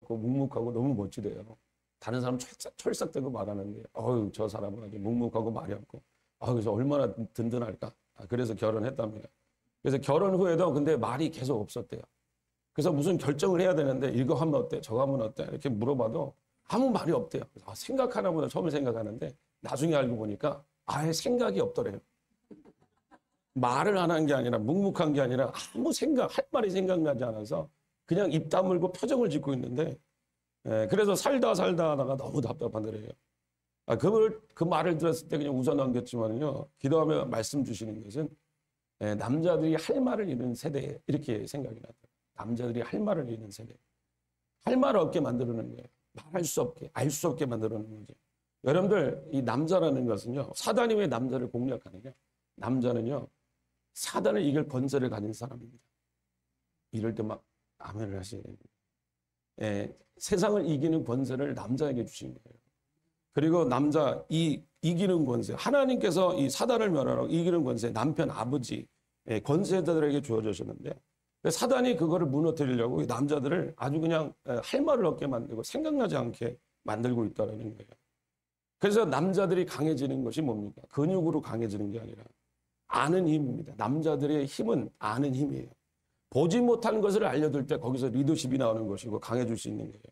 않고 묵묵하고 너무 멋지대요. 다른 사람 철싹대고 말하는데 저 사람은 아주 묵묵하고 말이 없고 그래서 얼마나 든든할까. 그래서 결혼했답니다. 그래서 결혼 후에도 근데 말이 계속 없었대요. 그래서 무슨 결정을 해야 되는데 이거 하면 어때? 저거 하면 어때? 이렇게 물어봐도 아무 말이 없대요. 생각하나 보다 처음에 생각하는데 나중에 알고 보니까 아예 생각이 없더래요. 말을 안 한 게 아니라 묵묵한 게 아니라 아무 할 말이 생각나지 않아서 그냥 입 다물고 표정을 짓고 있는데 그래서 살다 하다가 너무 답답하더래요. 그 말을 들었을 때 그냥 웃어 넘겼지만요. 기도하며 말씀 주시는 것은 남자들이 할 말을 잃은 세대 이렇게 생각이 나더라고요. 남자들이 할 말을 잃은 세대. 할 말을 없게 만들어놓는 거예요. 말할 수 없게, 알 수 없게 만들어놓는 거죠. 여러분들 이 남자라는 것은요. 사단이 왜 남자를 공략하느냐. 남자는요. 사단을 이길 권세를 가진 사람입니다. 이럴 때 막 아멘을 하셔야 됩니다. 세상을 이기는 권세를 남자에게 주신 거예요. 그리고 남자 이기는 권세, 하나님께서 이 사단을 멸하라고 이기는 권세, 남편, 아버지 권세자들에게 주어주셨는데 사단이 그거를 무너뜨리려고 이 남자들을 아주 그냥 할 말을 없게 만들고 생각나지 않게 만들고 있다는 거예요. 그래서 남자들이 강해지는 것이 뭡니까? 근육으로 강해지는 게 아니라 아는 힘입니다. 남자들의 힘은 아는 힘이에요. 보지 못한 것을 알려줄 때 거기서 리더십이 나오는 것이고 강해질 수 있는 거예요.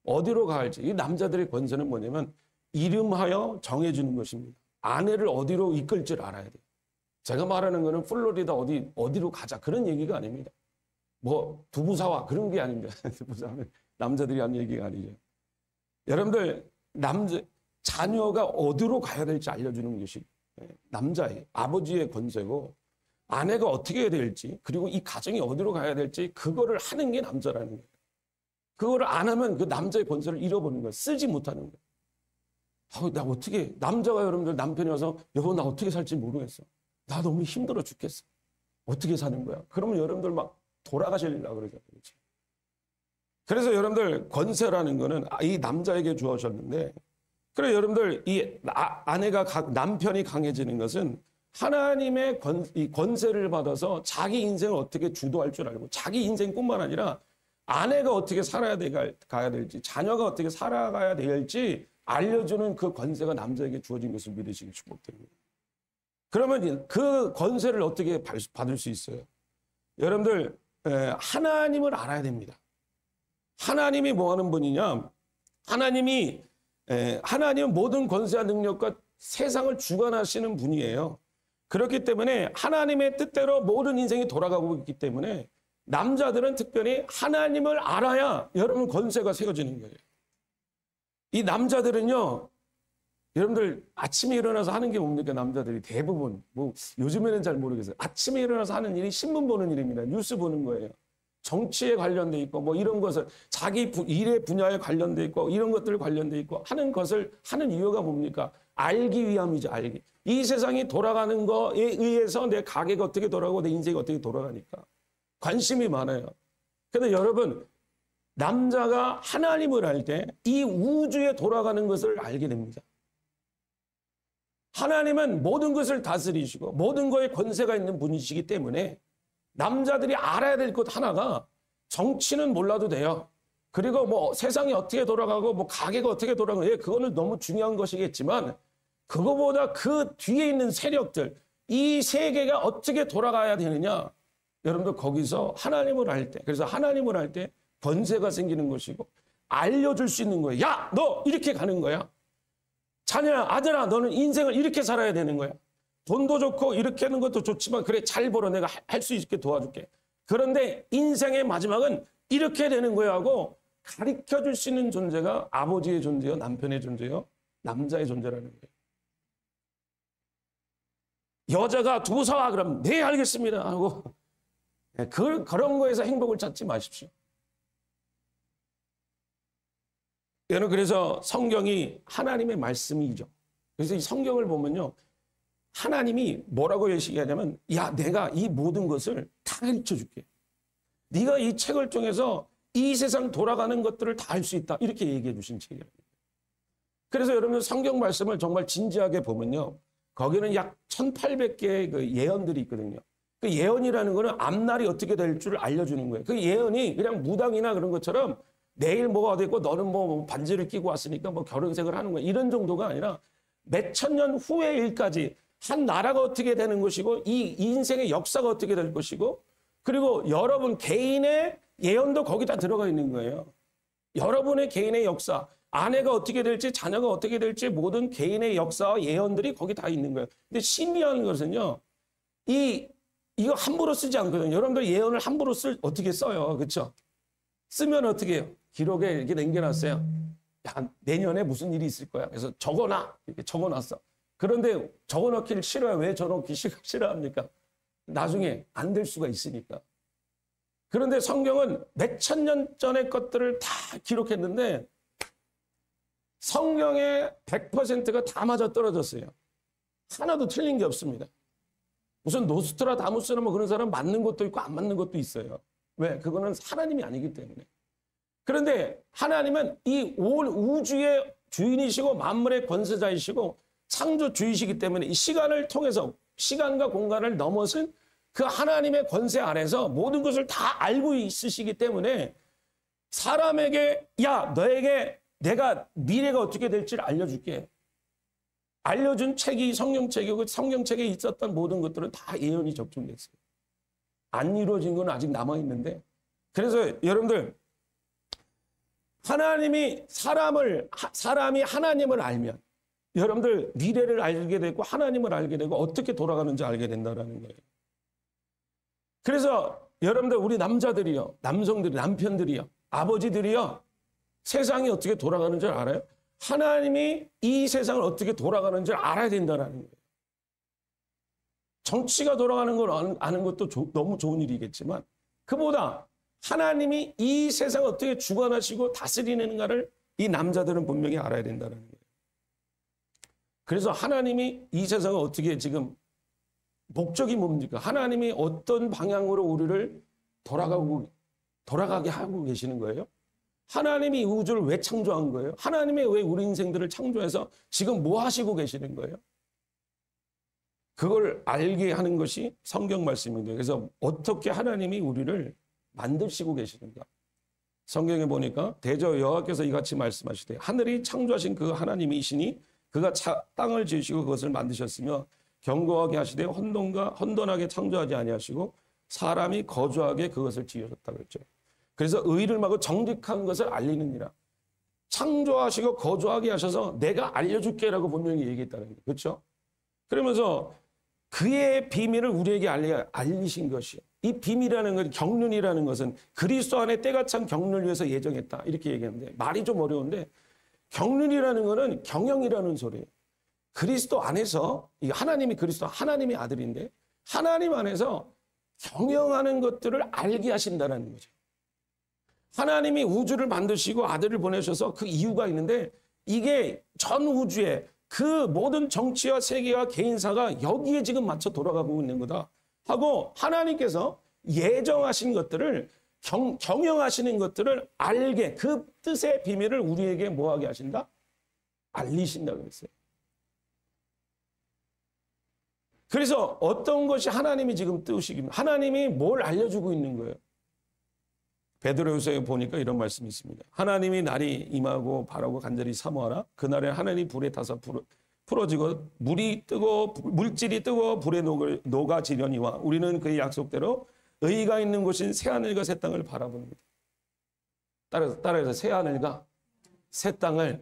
어디로 가야지? 이 남자들의 권세는 뭐냐면 이름하여 정해주는 것입니다. 아내를 어디로 이끌지를 알아야 돼요. 제가 말하는 거는 플로리다 어디로 가자 그런 얘기가 아닙니다. 뭐 두부 사와 그런 게 아닙니다. 두부 사면 남자들이 하는 얘기가 아니죠. 여러분들 자녀가 어디로 가야 될지 알려주는 것이 남자의 아버지의 권세고 아내가 어떻게 해야 될지 그리고 이 가정이 어디로 가야 될지 그거를 하는 게 남자라는 거예요. 그거를 안 하면 그 남자의 권세를 잃어버리는 거예요. 쓰지 못하는 거예요. 나 어떻게 남자가 여러분들 남편이 와서 여보 나 어떻게 살지 모르겠어. 나 너무 힘들어 죽겠어. 어떻게 사는 거야? 그러면 여러분들 막 돌아가시려고 그러죠. 그래서 여러분들 권세라는 거는 이 남자에게 주어졌는데 그래 여러분들 이 남편이 강해지는 것은 하나님의 이 권세를 받아서 자기 인생을 어떻게 주도할 줄 알고 자기 인생뿐만 아니라 아내가 어떻게 가야 될지 자녀가 어떻게 살아가야 될지 알려주는 그 권세가 남자에게 주어진 것을 믿으시기 축복드립니다. 그러면 그 권세를 어떻게 받을 수 있어요? 여러분들 하나님을 알아야 됩니다. 하나님이 뭐 하는 분이냐? 하나님은 모든 권세와 능력과 세상을 주관하시는 분이에요. 그렇기 때문에 하나님의 뜻대로 모든 인생이 돌아가고 있기 때문에 남자들은 특별히 하나님을 알아야 여러분 권세가 세워지는 거예요. 이 남자들은요. 여러분들 아침에 일어나서 하는 게 뭡니까? 남자들이 대부분 뭐 요즘에는 잘 모르겠어요. 아침에 일어나서 하는 일이 신문 보는 일입니다. 뉴스 보는 거예요. 정치에 관련돼 있고 뭐 이런 것을 자기 일의 분야에 관련돼 있고 이런 것들 관련돼 있고 하는 것을 하는 이유가 뭡니까? 알기 위함이죠. 알기. 이 세상이 돌아가는 거에 의해서 내 가게가 어떻게 돌아가고 내 인생이 어떻게 돌아가니까 관심이 많아요. 그런데 여러분 남자가 하나님을 알 때 이 우주에 돌아가는 것을 알게 됩니다. 하나님은 모든 것을 다스리시고 모든 거에 권세가 있는 분이시기 때문에 남자들이 알아야 될 것 하나가 정치는 몰라도 돼요. 그리고 뭐 세상이 어떻게 돌아가고 뭐 가게가 어떻게 돌아가고 그거는 너무 중요한 것이겠지만 그거보다 그 뒤에 있는 세력들 이 세계가 어떻게 돌아가야 되느냐 여러분들 거기서 하나님을 알 때 그래서 하나님을 알 때 권세가 생기는 것이고 알려줄 수 있는 거예요. 야, 너 이렇게 가는 거야. 자녀야, 아들아, 너는 인생을 이렇게 살아야 되는 거야. 돈도 좋고 이렇게 하는 것도 좋지만 그래 잘 벌어 내가 할 수 있게 도와줄게. 그런데 인생의 마지막은 이렇게 되는 거야 하고 가르쳐줄 수 있는 존재가 아버지의 존재요, 남편의 존재요, 남자의 존재라는 거예요. 여자가 두부 사와 그러면 네 알겠습니다 하고 그런 거에서 행복을 찾지 마십시오. 여러분 그래서 성경이 하나님의 말씀이죠. 그래서 이 성경을 보면요. 하나님이 뭐라고 얘기하냐면 야 내가 이 모든 것을 다 가르쳐줄게. 네가 이 책을 통해서 이 세상 돌아가는 것들을 다 알 수 있다. 이렇게 얘기해 주신 책이에요. 그래서 여러분 성경 말씀을 정말 진지하게 보면요. 거기는 약 1800개의 그 예언들이 있거든요. 그 예언이라는 거는 앞날이 어떻게 될 줄 알려주는 거예요. 그 예언이 그냥 무당이나 그런 것처럼 내일 뭐가 됐고 너는 뭐 반지를 끼고 왔으니까 뭐 결혼생을 하는 거야. 이런 정도가 아니라 몇천 년 후의 일까지 한 나라가 어떻게 되는 것이고 이 인생의 역사가 어떻게 될 것이고 그리고 여러분 개인의 예언도 거기다 들어가 있는 거예요. 여러분의 개인의 역사, 아내가 어떻게 될지 자녀가 어떻게 될지 모든 개인의 역사와 예언들이 거기 다 있는 거예요. 근데 신비한 것은요. 이거 함부로 쓰지 않거든요. 여러분들 예언을 함부로 어떻게 써요. 그렇죠? 쓰면 어떻게 해요? 기록에 이렇게 남겨놨어요. 야, 내년에 무슨 일이 있을 거야. 그래서 적어놔. 이렇게 적어놨어. 그런데 적어놓기를 싫어요. 왜 적어놓기 싫어합니까? 나중에 안 될 수가 있으니까. 그런데 성경은 몇천 년 전의 것들을 다 기록했는데 성경의 100%가 다 맞아떨어졌어요. 하나도 틀린 게 없습니다. 무슨 노스트라다무스나 뭐 그런 사람 맞는 것도 있고 안 맞는 것도 있어요. 왜? 그거는 하나님이 아니기 때문에. 그런데 하나님은 이 온 우주의 주인이시고 만물의 권세자이시고 창조주이시기 때문에 이 시간을 통해서 시간과 공간을 넘어선 그 하나님의 권세 아래서 모든 것을 다 알고 있으시기 때문에 사람에게 야 너에게 내가 미래가 어떻게 될지를 알려줄게. 알려준 책이 성경책이고 성경책에 있었던 모든 것들은 다 예언이 적중됐어요. 안 이루어진 건 아직 남아있는데 그래서 여러분들 사람이 하나님을 알면 여러분들 미래를 알게 되고 하나님을 알게 되고 어떻게 돌아가는지 알게 된다는 거예요. 그래서 여러분들 우리 남자들이요. 남성들이 남편들이요. 아버지들이요. 세상이 어떻게 돌아가는 줄 알아요? 하나님이 이 세상을 어떻게 돌아가는 줄 알아야 된다는 거예요. 정치가 돌아가는 걸 아는 것도 너무 좋은 일이겠지만 그보다 하나님이 이 세상을 어떻게 주관하시고 다스리는가를 이 남자들은 분명히 알아야 된다는 거예요. 그래서 하나님이 이 세상을 어떻게 지금 목적이 뭡니까? 하나님이 어떤 방향으로 우리를 돌아가게 하고 계시는 거예요? 하나님이 이 우주를 왜 창조한 거예요? 하나님이 왜 우리 인생들을 창조해서 지금 뭐 하시고 계시는 거예요? 그걸 알게 하는 것이 성경 말씀입니다. 그래서 어떻게 하나님이 우리를 만드시고 계시는가? 성경에 보니까 대저 여호와께서 이같이 말씀하시되 하늘이 창조하신 그 하나님이시니 그가 땅을 지으시고 그것을 만드셨으며 견고하게 하시되 혼돈하게 창조하지 아니하시고 사람이 거주하게 그것을 지으셨다 그랬죠. 그래서 의를 막고 정직한 것을 알리느니라. 창조하시고 거주하게 하셔서 내가 알려줄게라고 분명히 얘기했다는 거예요. 그렇죠? 그러면서 그의 비밀을 우리에게 알리신 것이요. 이 비밀이라는 것, 경륜이라는 것은 그리스도 안에 때가 찬 경륜을 위해서 예정했다. 이렇게 얘기하는데 말이 좀 어려운데 경륜이라는 것은 경영이라는 소리예요. 그리스도 안에서 하나님이 그리스도 하나님의 아들인데 하나님 안에서 경영하는 것들을 알게 하신다는 거죠. 하나님이 우주를 만드시고 아들을 보내셔서 그 이유가 있는데 이게 전 우주에 그 모든 정치와 세계와 개인사가 여기에 지금 맞춰 돌아가고 있는 거다 하고 하나님께서 예정하신 것들을 경영하시는 것들을 알게 그 뜻의 비밀을 우리에게 뭐하게 하신다? 알리신다고 그랬어요. 그래서 어떤 것이 하나님이 지금 뜻이기면 하나님이 뭘 알려주고 있는 거예요. 베드로후서에 보니까 이런 말씀이 있습니다. 하나님이 날이 임하고 바라고 간절히 사모하라. 그날에 하늘이 불에 타서 풀어지고 물질이 뜨고 불에 녹아지려니와 우리는 그의 약속대로 의가 있는 곳인 새하늘과 새 땅을 바라봅니다. 따라서 새하늘과 새 땅을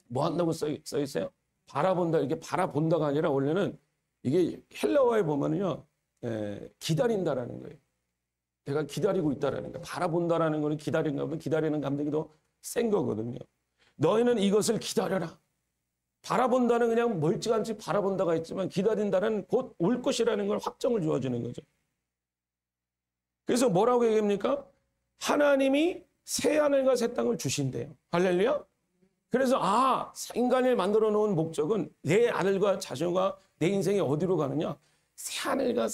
뭐 한다고 써 있어요? 바라본다. 이게 바라본다가 아니라 원래는 이게 헬라어에 보면요, 기다린다라는 거예요. 내가 기다리고 있다라는 거예요. 바라본다라는 거는 기다리는 감정이 더 센 거거든요. 너희는 이것을 기다려라. 바라본다는 그냥 멀찌감치 바라본다가 있지만 기다린다는 곧 올 것이라는 걸 확정을 주어주는 거죠. 그래서 뭐라고 얘기합니까? 하나님이 새 하늘과 새 땅을 주신대요. 할렐루야. 그래서 인간을 만들어 놓은 목적은 내 아들과 자녀가 내 인생이 어디로 가느냐? 새 하늘과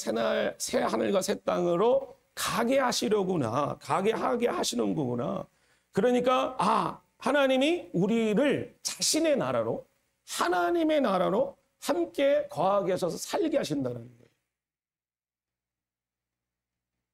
새 땅으로 가게 하시려구나. 가게 하게 하시는 거구나. 그러니까 하나님이 우리를 자신의 나라로 하나님의 나라로 함께 거하게 하셔서 살게 하신다는 거예요.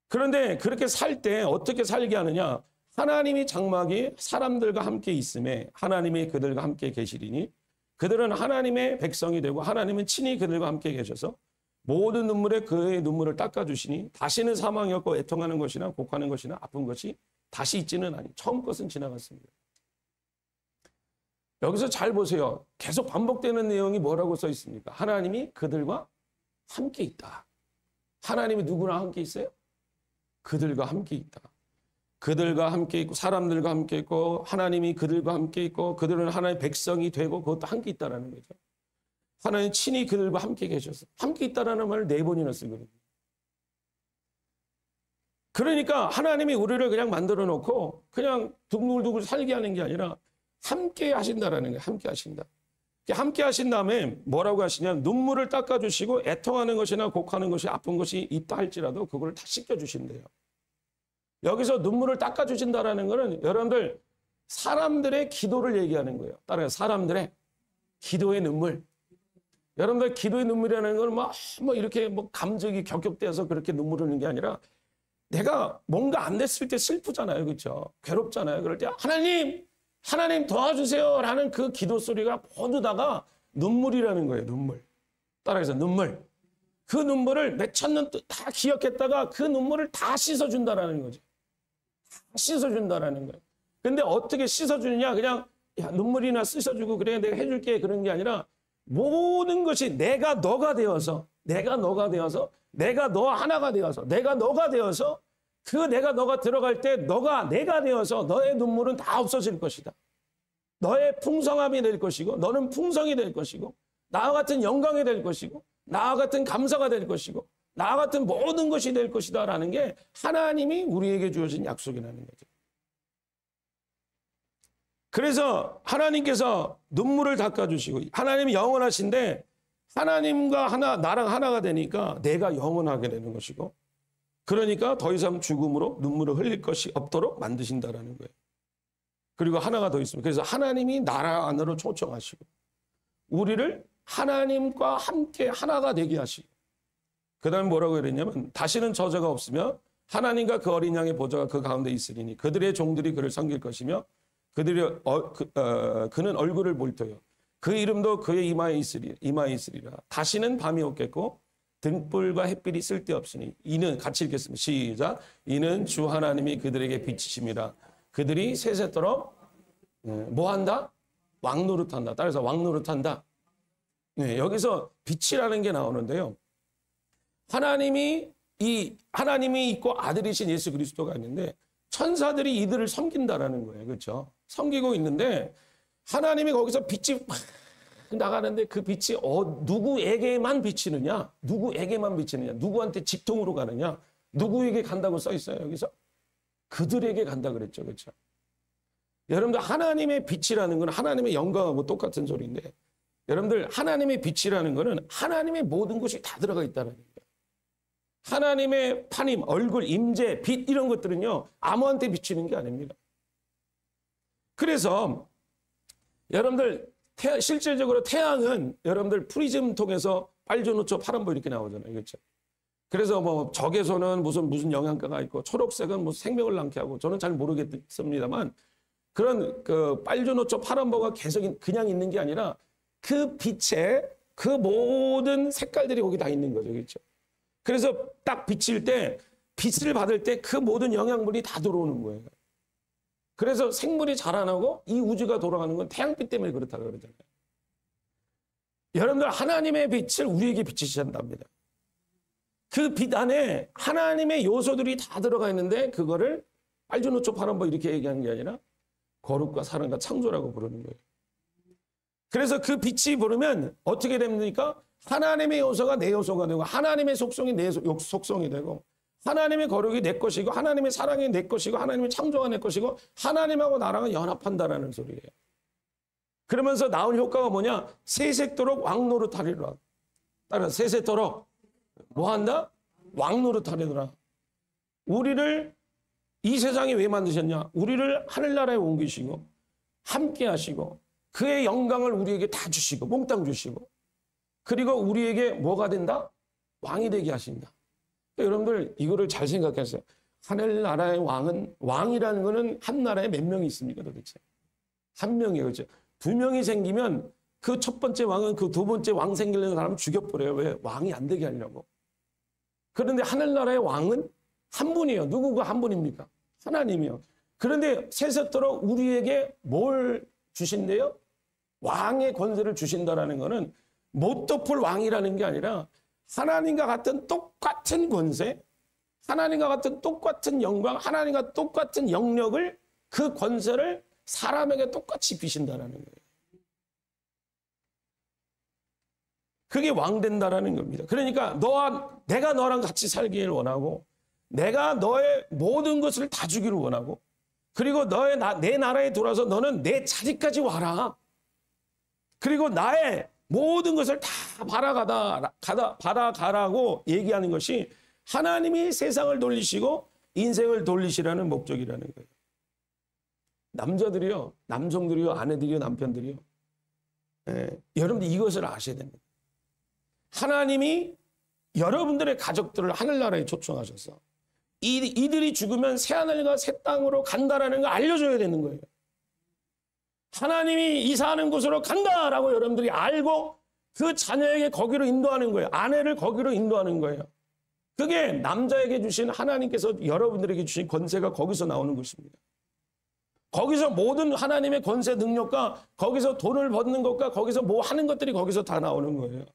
그런데 그렇게 살 때 어떻게 살게 하느냐? 하나님이 장막이 사람들과 함께 있음에 하나님이 그들과 함께 계시리니 그들은 하나님의 백성이 되고 하나님은 친히 그들과 함께 계셔서 모든 눈물에 그의 눈물을 닦아주시니 다시는 사망이 없고 애통하는 것이나 곡하는 것이나 아픈 것이 다시 있지는 아니. 처음 것은 지나갔습니다. 여기서 잘 보세요. 계속 반복되는 내용이 뭐라고 써 있습니까? 하나님이 그들과 함께 있다. 하나님이 누구랑 함께 있어요? 그들과 함께 있다. 그들과 함께 있고 사람들과 함께 있고 하나님이 그들과 함께 있고 그들은 하나님의 백성이 되고 그것도 함께 있다라는 거죠. 하나님 친히 그들과 함께 계셔서 함께 있다라는 말을 4번이나 쓰거든요. 그러니까 하나님이 우리를 그냥 만들어 놓고 그냥 둥글둥글 살게 하는 게 아니라 함께 하신다라는 거예요. 함께 하신다. 함께 하신 다음에 뭐라고 하시냐? 눈물을 닦아주시고 애통하는 것이나 곡하는 것이 아픈 것이 있다 할지라도 그걸 다 씻겨주신대요. 여기서 눈물을 닦아주신다라는 거는 여러분들 사람들의 기도를 얘기하는 거예요. 따라서 사람들의 기도의 눈물. 여러분들 기도의 눈물이라는 건 뭐 이렇게 뭐 감정이 격격돼서 그렇게 눈물 흘리는 게 아니라 내가 뭔가 안 됐을 때 슬프잖아요. 그렇죠? 괴롭잖아요. 그럴 때 하나님 도와주세요 라는 그 기도 소리가 모두 다가 눈물이라는 거예요. 눈물. 따라해서 눈물. 그 눈물을 몇천 년 다 기억했다가 그 눈물을 다 씻어준다라는 거죠. 다 씻어준다라는 거예요. 근데 어떻게 씻어주느냐? 그냥 야, 눈물이나 씻어주고 그래 내가 해줄게 그런 게 아니라 모든 것이 내가 너가 되어서 내가 너 하나가 되어서 내가 너가 되어서 그 내가 너가 들어갈 때 너가 내가 되어서 너의 눈물은 다 없어질 것이다. 너의 풍성함이 될 것이고 너는 풍성이 될 것이고 나와 같은 영광이 될 것이고 나와 같은 감사가 될 것이고 나와 같은 모든 것이 될 것이다 라는 게 하나님이 우리에게 주어진 약속이라는 거죠. 그래서 하나님께서 눈물을 닦아주시고 하나님이 영원하신데 하나님과 나랑 하나가 되니까 내가 영원하게 되는 것이고 그러니까 더 이상 죽음으로 눈물을 흘릴 것이 없도록 만드신다라는 거예요. 그리고 하나가 더 있습니다. 그래서 하나님이 나라 안으로 초청하시고 우리를 하나님과 함께 하나가 되게 하시고 그 다음에 뭐라고 그랬냐면 다시는 저주가 없으며 하나님과 그 어린 양의 보좌가 그 가운데 있으리니 그들의 종들이 그를 섬길 것이며 그는 얼굴을 볼 터요. 그 이름도 그의 이마에 있으리라. 다시는 밤이 없겠고 등불과 햇빛이 쓸데없으니 이는 같이 읽겠습니다. 시작. 이는 주 하나님이 그들에게 빛이심이라. 그들이 세세토록 뭐한다? 왕노릇한다. 따라서 왕노릇한다. 네, 여기서 빛이라는 게 나오는데요. 하나님이 있고 아들이신 예수 그리스도가 있는데 천사들이 이들을 섬긴다라는 거예요. 그렇죠? 섬기고 있는데 하나님이 거기서 빛이 막 나가는데 그 빛이 누구에게만 비치느냐? 누구에게만 비치느냐? 누구한테 직통으로 가느냐? 누구에게 간다고 써 있어요. 여기서 그들에게 간다 그랬죠. 그렇죠? 여러분들 하나님의 빛이라는 건 하나님의 영광하고 똑같은 소리인데 여러분들 하나님의 빛이라는 거는 하나님의 모든 것이 다 들어가 있다는 거예요. 하나님의 파님, 얼굴, 임재, 빛 이런 것들은요. 아무한테 비치는 게 아닙니다. 그래서 여러분들 실질적으로 태양은 여러분들 프리즘 통해서 빨주노초 파란보 이렇게 나오잖아요. 그렇죠? 그래서 뭐 적에서는 무슨 영양가가 있고 초록색은 무슨 생명을 낳게 하고 저는 잘 모르겠습니다만 그런 그 빨주노초 파란보가 계속 그냥 있는 게 아니라 그 빛에 그 모든 색깔들이 거기 다 있는 거죠. 그렇죠? 그래서 딱 비칠 때 빛을 받을 때 그 모든 영양분이 다 들어오는 거예요. 그래서 생물이 자라나고 이 우주가 돌아가는 건 태양빛 때문에 그렇다고 그러잖아요. 여러분들 하나님의 빛을 우리에게 비치신답니다. 그 빛 안에 하나님의 요소들이 다 들어가 있는데 그거를 빨주노초 파란보 이렇게 얘기하는 게 아니라 거룩과 사랑과 창조라고 부르는 거예요. 그래서 그 빛이 부르면 어떻게 됩니까? 하나님의 요소가 내 요소가 되고 하나님의 속성이 내 속성이 되고 하나님의 거룩이 내 것이고 하나님의 사랑이 내 것이고 하나님의 창조가 내 것이고 하나님하고 나랑은 연합한다라는 소리예요. 그러면서 나온 효과가 뭐냐? 세세토록 왕노릇하리라. 따라 세세토록 뭐한다? 왕노릇하리라. 우리를 이 세상에 왜 만드셨냐? 우리를 하늘나라에 옮기시고 함께 하시고 그의 영광을 우리에게 다 주시고 몽땅 주시고 그리고 우리에게 뭐가 된다? 왕이 되게 하신다. 여러분들 이거를 잘 생각하세요. 하늘나라의 왕은, 왕이라는 거는 한 나라에 몇 명이 있습니까 도대체? 한 명이에요. 그렇죠? 두 명이 생기면 그 첫 번째 왕은 그 두 번째 왕 생기려는 사람을 죽여버려요. 왜? 왕이 안 되게 하려고. 그런데 하늘나라의 왕은 한 분이에요. 누구가 한 분입니까? 하나님이요. 그런데 세세토록 우리에게 뭘 주신대요? 왕의 권세를 주신다라는 것은 못 덮을 왕이라는 게 아니라 하나님과 같은 똑같은 권세, 하나님과 같은 똑같은 영광, 하나님과 똑같은 영역을, 그 권세를 사람에게 똑같이 비신다라는 거예요. 그게 왕 된다라는 겁니다. 그러니까 내가 너랑 같이 살기를 원하고, 내가 너의 모든 것을 다 주기를 원하고, 그리고 내 나라에 들어와서 너는 내 자리까지 와라. 그리고 나의 모든 것을 다 받아가라고 얘기하는 것이 하나님이 세상을 돌리시고 인생을 돌리시라는 목적이라는 거예요. 남자들이요, 남성들이요, 아내들이요, 남편들이요. 여러분들 이것을 아셔야 됩니다. 하나님이 여러분들의 가족들을 하늘나라에 초청하셔서 이들이 죽으면 새하늘과 새 땅으로 간다라는 걸 알려줘야 되는 거예요. 하나님이 이사하는 곳으로 간다라고 여러분들이 알고 그 자녀에게 거기로 인도하는 거예요. 아내를 거기로 인도하는 거예요. 그게 남자에게 주신, 하나님께서 여러분들에게 주신 권세가 거기서 나오는 것입니다. 거기서 모든 하나님의 권세 능력과 거기서 돈을 버는 것과 거기서 뭐 하는 것들이 거기서 다 나오는 거예요.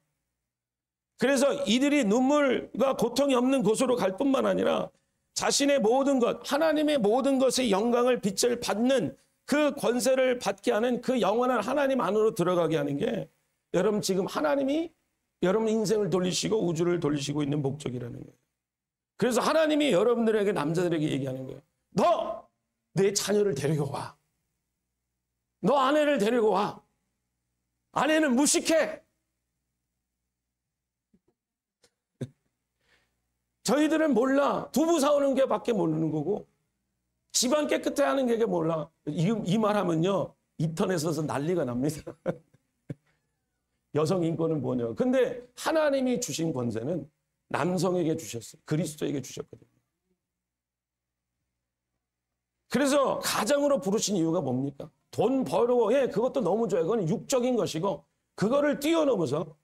그래서 이들이 눈물과 고통이 없는 곳으로 갈 뿐만 아니라 자신의 모든 것, 하나님의 모든 것의 영광을, 빛을 받는 그 권세를 받게 하는 그 영원한 하나님 안으로 들어가게 하는 게 여러분 지금 하나님이 여러분 인생을 돌리시고 우주를 돌리시고 있는 목적이라는 거예요. 그래서 하나님이 여러분들에게, 남자들에게 얘기하는 거예요. 너 내 자녀를 데리고 와. 너 아내를 데리고 와. 아내는 무식해. 저희들은 몰라. 두부 사오는 게 밖에 모르는 거고 집안 깨끗해 하는 게 몰라. 이 말하면요 인터넷에서 난리가 납니다. 여성 인권은 뭐냐. 근데 하나님이 주신 권세는 남성에게 주셨어요. 그리스도에게 주셨거든요. 그래서 가장으로 부르신 이유가 뭡니까? 돈 벌고, 그것도 너무 좋아요. 그건 육적인 것이고 그거를 뛰어넘어서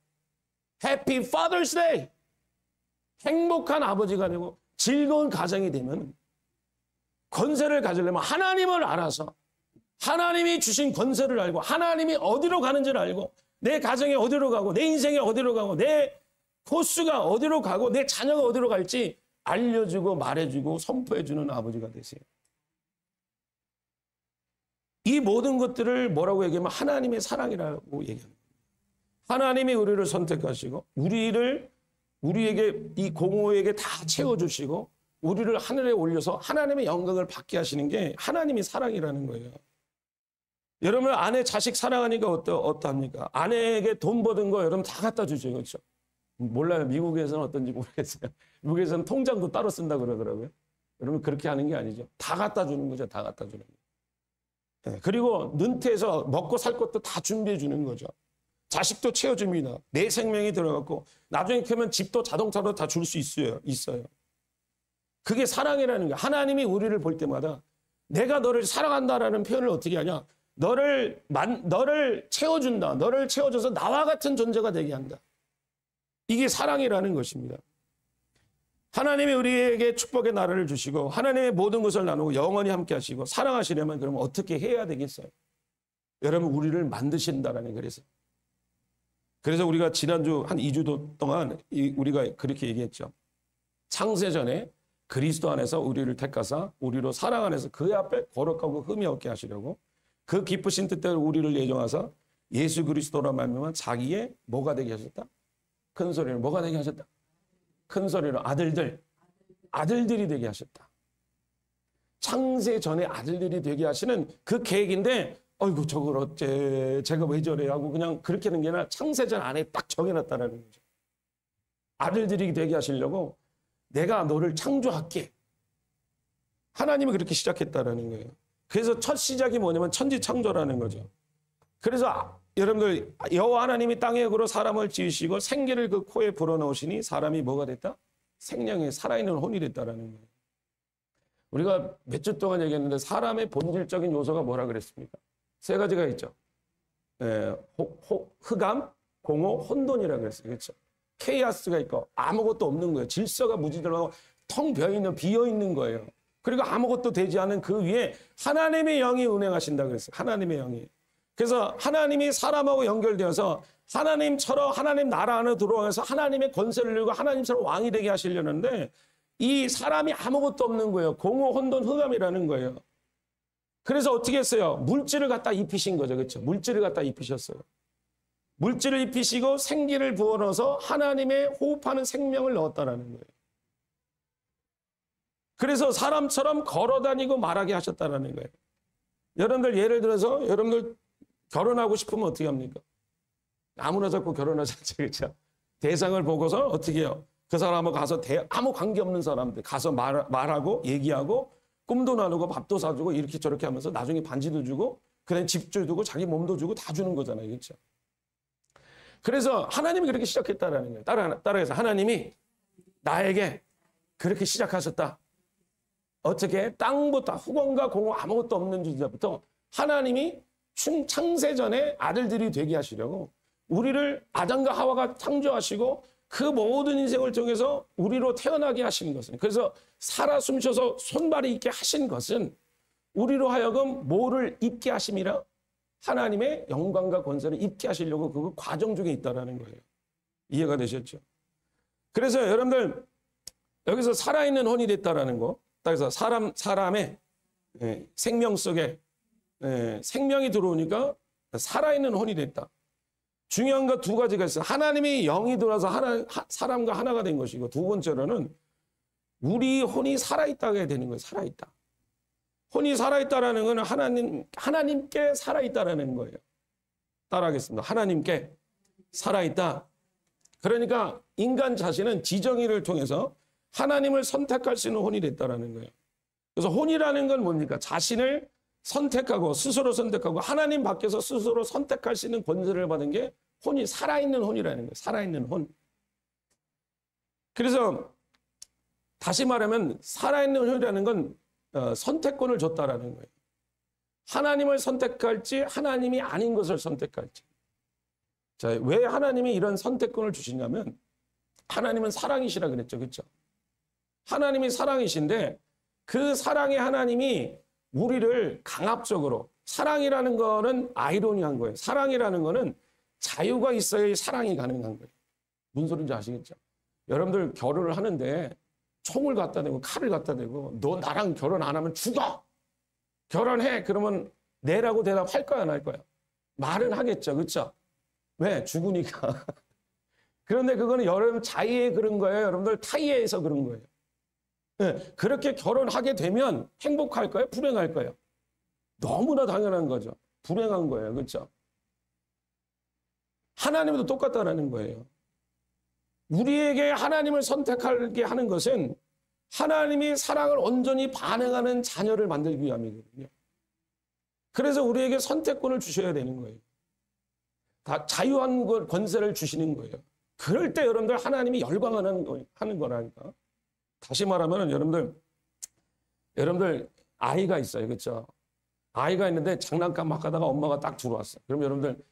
해피 Father's Day, 행복한 아버지가 되고 즐거운 가정이 되면, 권세를 가지려면 하나님을 알아서 하나님이 주신 권세를 알고 하나님이 어디로 가는지를 알고 내 가정이 어디로 가고 내 인생이 어디로 가고 내 코스가 어디로 가고 내 자녀가 어디로 갈지 알려주고 말해주고 선포해주는 아버지가 되세요. 이 모든 것들을 뭐라고 얘기하면 하나님의 사랑이라고 얘기합니다. 하나님이 우리를 선택하시고 우리에게 이 공허에게 다 채워주시고 우리를 하늘에 올려서 하나님의 영광을 받게 하시는 게 하나님의 사랑이라는 거예요. 여러분 아내 자식 사랑하니까 어떠합니까? 아내에게 돈 버는 거 여러분 다 갖다 주죠. 그렇죠? 몰라요. 미국에서는 어떤지 모르겠어요. 미국에서는 통장도 따로 쓴다 그러더라고요. 여러분 그렇게 하는 게 아니죠. 다 갖다 주는 거죠. 다 갖다 주는 거예요. 그리고 눈태에서 먹고 살 것도 다 준비해 주는 거죠. 자식도 채워줍니다. 내 생명이 들어갔고 나중에 크면 집도 자동차로 다 줄 수 있어요. 그게 사랑이라는 거예요. 하나님이 우리를 볼 때마다 내가 너를 사랑한다라는 표현을 어떻게 하냐. 너를 채워준다. 너를 채워줘서 나와 같은 존재가 되게 한다. 이게 사랑이라는 것입니다. 하나님이 우리에게 축복의 나라를 주시고 하나님의 모든 것을 나누고 영원히 함께 하시고 사랑하시려면 그러면 어떻게 해야 되겠어요? 여러분 우리를 만드신다라는 거예요. 그래서 우리가 지난주 한 2주 동안 우리가 그렇게 얘기했죠. 창세전에 그리스도 안에서 우리를 택하사 우리로 사랑 안에서 그 앞에 거룩하고 흠이 없게 하시려고 그 기쁘신 뜻대로 우리를 예정하사 예수 그리스도로 말미암아 자기의 뭐가 되게 하셨다? 큰 소리로 뭐가 되게 하셨다? 큰 소리로 아들들이 되게 하셨다. 창세 전에 아들들이 되게 하시는 그 계획인데 어이구 저걸 어째 제가 왜 저래 하고 그냥 그렇게 하는 게 아니라 창세전 안에 딱 정해놨다는 거죠. 아들들이 되게 하시려고 내가 너를 창조할게. 하나님이 그렇게 시작했다라는 거예요. 그래서 첫 시작이 뭐냐면 천지창조라는 거죠. 그래서 여러분들 여호와 하나님이 땅에 그로 사람을 지으시고 생기를 그 코에 불어넣으시니 사람이 뭐가 됐다? 생명의 살아있는 혼이 됐다라는 거예요. 우리가 몇 주 동안 얘기했는데 사람의 본질적인 요소가 뭐라 그랬습니까? 세 가지가 있죠. 흑암, 공허, 혼돈이라 그랬어요. 그렇죠? 케이아스가 있고 아무것도 없는 거예요. 질서가 무지들하고 텅 비어 있는 거예요. 그리고 아무것도 되지 않은 그 위에 하나님의 영이 운행하신다 그랬어요. 하나님의 영이. 그래서 하나님이 사람하고 연결되어서 하나님처럼 하나님 나라 안에 들어와서 하나님의 권세를 누리고 하나님처럼 왕이 되게 하시려는데 이 사람이 아무것도 없는 거예요. 공허, 혼돈, 흑암이라는 거예요. 그래서 어떻게 했어요? 물질을 갖다 입히신 거죠. 그렇죠? 물질을 갖다 입히셨어요. 물질을 입히시고 생기를 부어넣어서 하나님의 호흡하는 생명을 넣었다라는 거예요. 그래서 사람처럼 걸어다니고 말하게 하셨다라는 거예요. 여러분들 예를 들어서 여러분들 결혼하고 싶으면 어떻게 합니까? 아무나 잡고 결혼하셨죠. 그렇죠? 대상을 보고서 어떻게 해요? 그 사람하고 가서 아무 관계없는 사람들 가서 말하고 얘기하고 꿈도 나누고 밥도 사주고 이렇게 저렇게 하면서 나중에 반지도 주고 그다음에 집도 주고 자기 몸도 주고 다 주는 거잖아요. 그렇죠? 그래서 하나님이 그렇게 시작했다라는 거예요. 따라해서 하나님이 나에게 그렇게 시작하셨다. 어떻게? 땅부터 후광과 공허 아무것도 없는 주제부터 하나님이 창세전에 아들들이 되게 하시려고 우리를 아담과 하와가 창조하시고 그 모든 인생을 통해서 우리로 태어나게 하신 것은 그래서 살아 숨쉬어서 손발이 있게 하신 것은 우리로 하여금 뭐를 입게 하심이라 하나님의 영광과 권세를 입게 하시려고 그 과정 중에 있다라는 거예요. 이해가 되셨죠? 그래서 여러분들 여기서 살아있는 혼이 됐다라는 거. 그래서 사람의 생명 속에 생명이 들어오니까 살아있는 혼이 됐다. 중요한 거 두 가지가 있어요. 하나님이 영이 들어서 사람과 하나가 된 것이고 두 번째로는 우리 혼이 살아있다게 되는 거예요. 살아있다. 혼이 살아있다라는 것은 하나님께 살아있다라는 거예요. 따라하겠습니다. 하나님께 살아있다. 그러니까 인간 자신은 지정의를 통해서 하나님을 선택할 수 있는 혼이 됐다라는 거예요. 그래서 혼이라는 건 뭡니까? 자신을 선택하고 스스로 선택하고 하나님 밖에서 스스로 선택할 수 있는 권세를 받은 게 혼이 살아있는 혼이라는 거예요. 살아있는 혼. 그래서 다시 말하면 살아있는 혼이라는 건 선택권을 줬다라는 거예요. 하나님을 선택할지 하나님이 아닌 것을 선택할지. 자, 왜 하나님이 이런 선택권을 주시냐면 하나님은 사랑이시라 그랬죠. 그렇죠? 하나님이 사랑이신데 그 사랑의 하나님이 우리를 강압적으로 사랑이라는 거는 아이러니한 거예요. 사랑이라는 거는 자유가 있어야 사랑이 가능한 거예요. 무슨 소리인지 아시겠죠? 여러분들 결혼을 하는데 총을 갖다 대고 칼을 갖다 대고 너 나랑 결혼 안 하면 죽어! 결혼해! 그러면 네라고 대답할 거야 안 할 거야? 말은 하겠죠. 그렇죠? 왜? 죽으니까. 그런데 그거는 여러분 자의에 그런 거예요. 여러분들 타의에서 그런 거예요. 네, 그렇게 결혼하게 되면 행복할 거예요? 불행할 거예요? 너무나 당연한 거죠. 불행한 거예요. 그렇죠? 하나님도 똑같다라는 거예요. 우리에게 하나님을 선택하게 하는 것은 하나님이 사랑을 온전히 반응하는 자녀를 만들기 위함이거든요. 그래서 우리에게 선택권을 주셔야 되는 거예요. 다 자유한 권세를 주시는 거예요. 그럴 때 여러분들 하나님이 열광하는 거라니까. 다시 말하면 여러분들 아이가 있어요. 그렇죠? 아이가 있는데 장난감 막 하다가 엄마가 딱 들어왔어요. 그럼 여러분들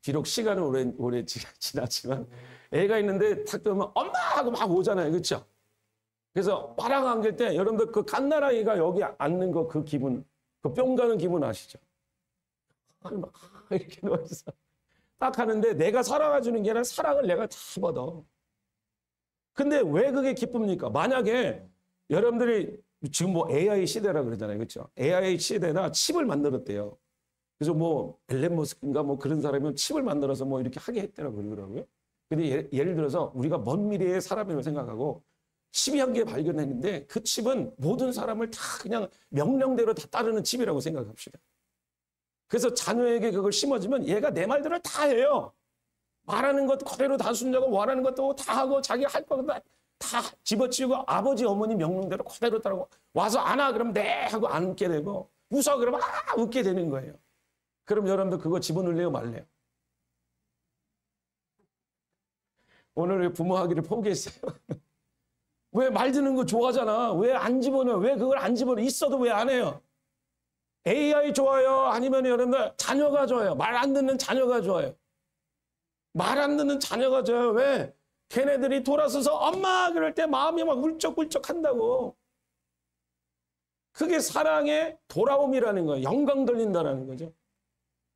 비록 시간은 오래 지났지만 애가 있는데 탁 들어오면 엄마 하고 막 오잖아요. 그렇죠? 그래서 빠랑 안길 때 여러분들 그 갓난아이가 여기 앉는 거 그 기분, 그 뿅 가는 기분 아시죠? 막 이렇게 누워있어. 딱 하는데 내가 사랑해주는 게 아니라 사랑을 내가 다 받아. 근데 왜 그게 기쁩니까? 만약에 여러분들이 지금 뭐 AI 시대라 그러잖아요. 그렇죠? AI 시대나 칩을 만들었대요. 그래서 뭐 엘렌 머스크인가 뭐 그런 사람이 칩을 만들어서 뭐 이렇게 하게 했다라고 그러더라고요. 근데 예를 들어서 우리가 먼 미래의 사람이라고 생각하고 칩이 한 개 발견했는데 그 칩은 모든 사람을 다 그냥 명령대로 다 따르는 칩이라고 생각합시다. 그래서 자녀에게 그걸 심어주면 얘가 내 말대로 다 해요. 말하는 것 그대로 다 순종하고 원하는 것도 다 하고 자기 할 거 다 집어치우고 아버지 어머니 명령대로 그대로 따르고 와서 안아 그러면 네 하고 안게 되고 웃어 그러면 웃게 되는 거예요. 그럼 여러분들 그거 집어넣을래요 말래요? 오늘 부모하기를 포기했어요. 왜 말 듣는 거 좋아하잖아. 왜 안 집어넣어? 왜 그걸 안 집어넣어? 있어도 왜 안 해요? AI 좋아요? 아니면 여러분들 자녀가 좋아요? 말 안 듣는 자녀가 좋아요? 말 안 듣는 자녀가 좋아요. 왜? 걔네들이 돌아서서 엄마 그럴 때 마음이 막 울적울적 한다고. 그게 사랑의 돌아옴이라는 거예요. 영광 돌린다라는 거죠.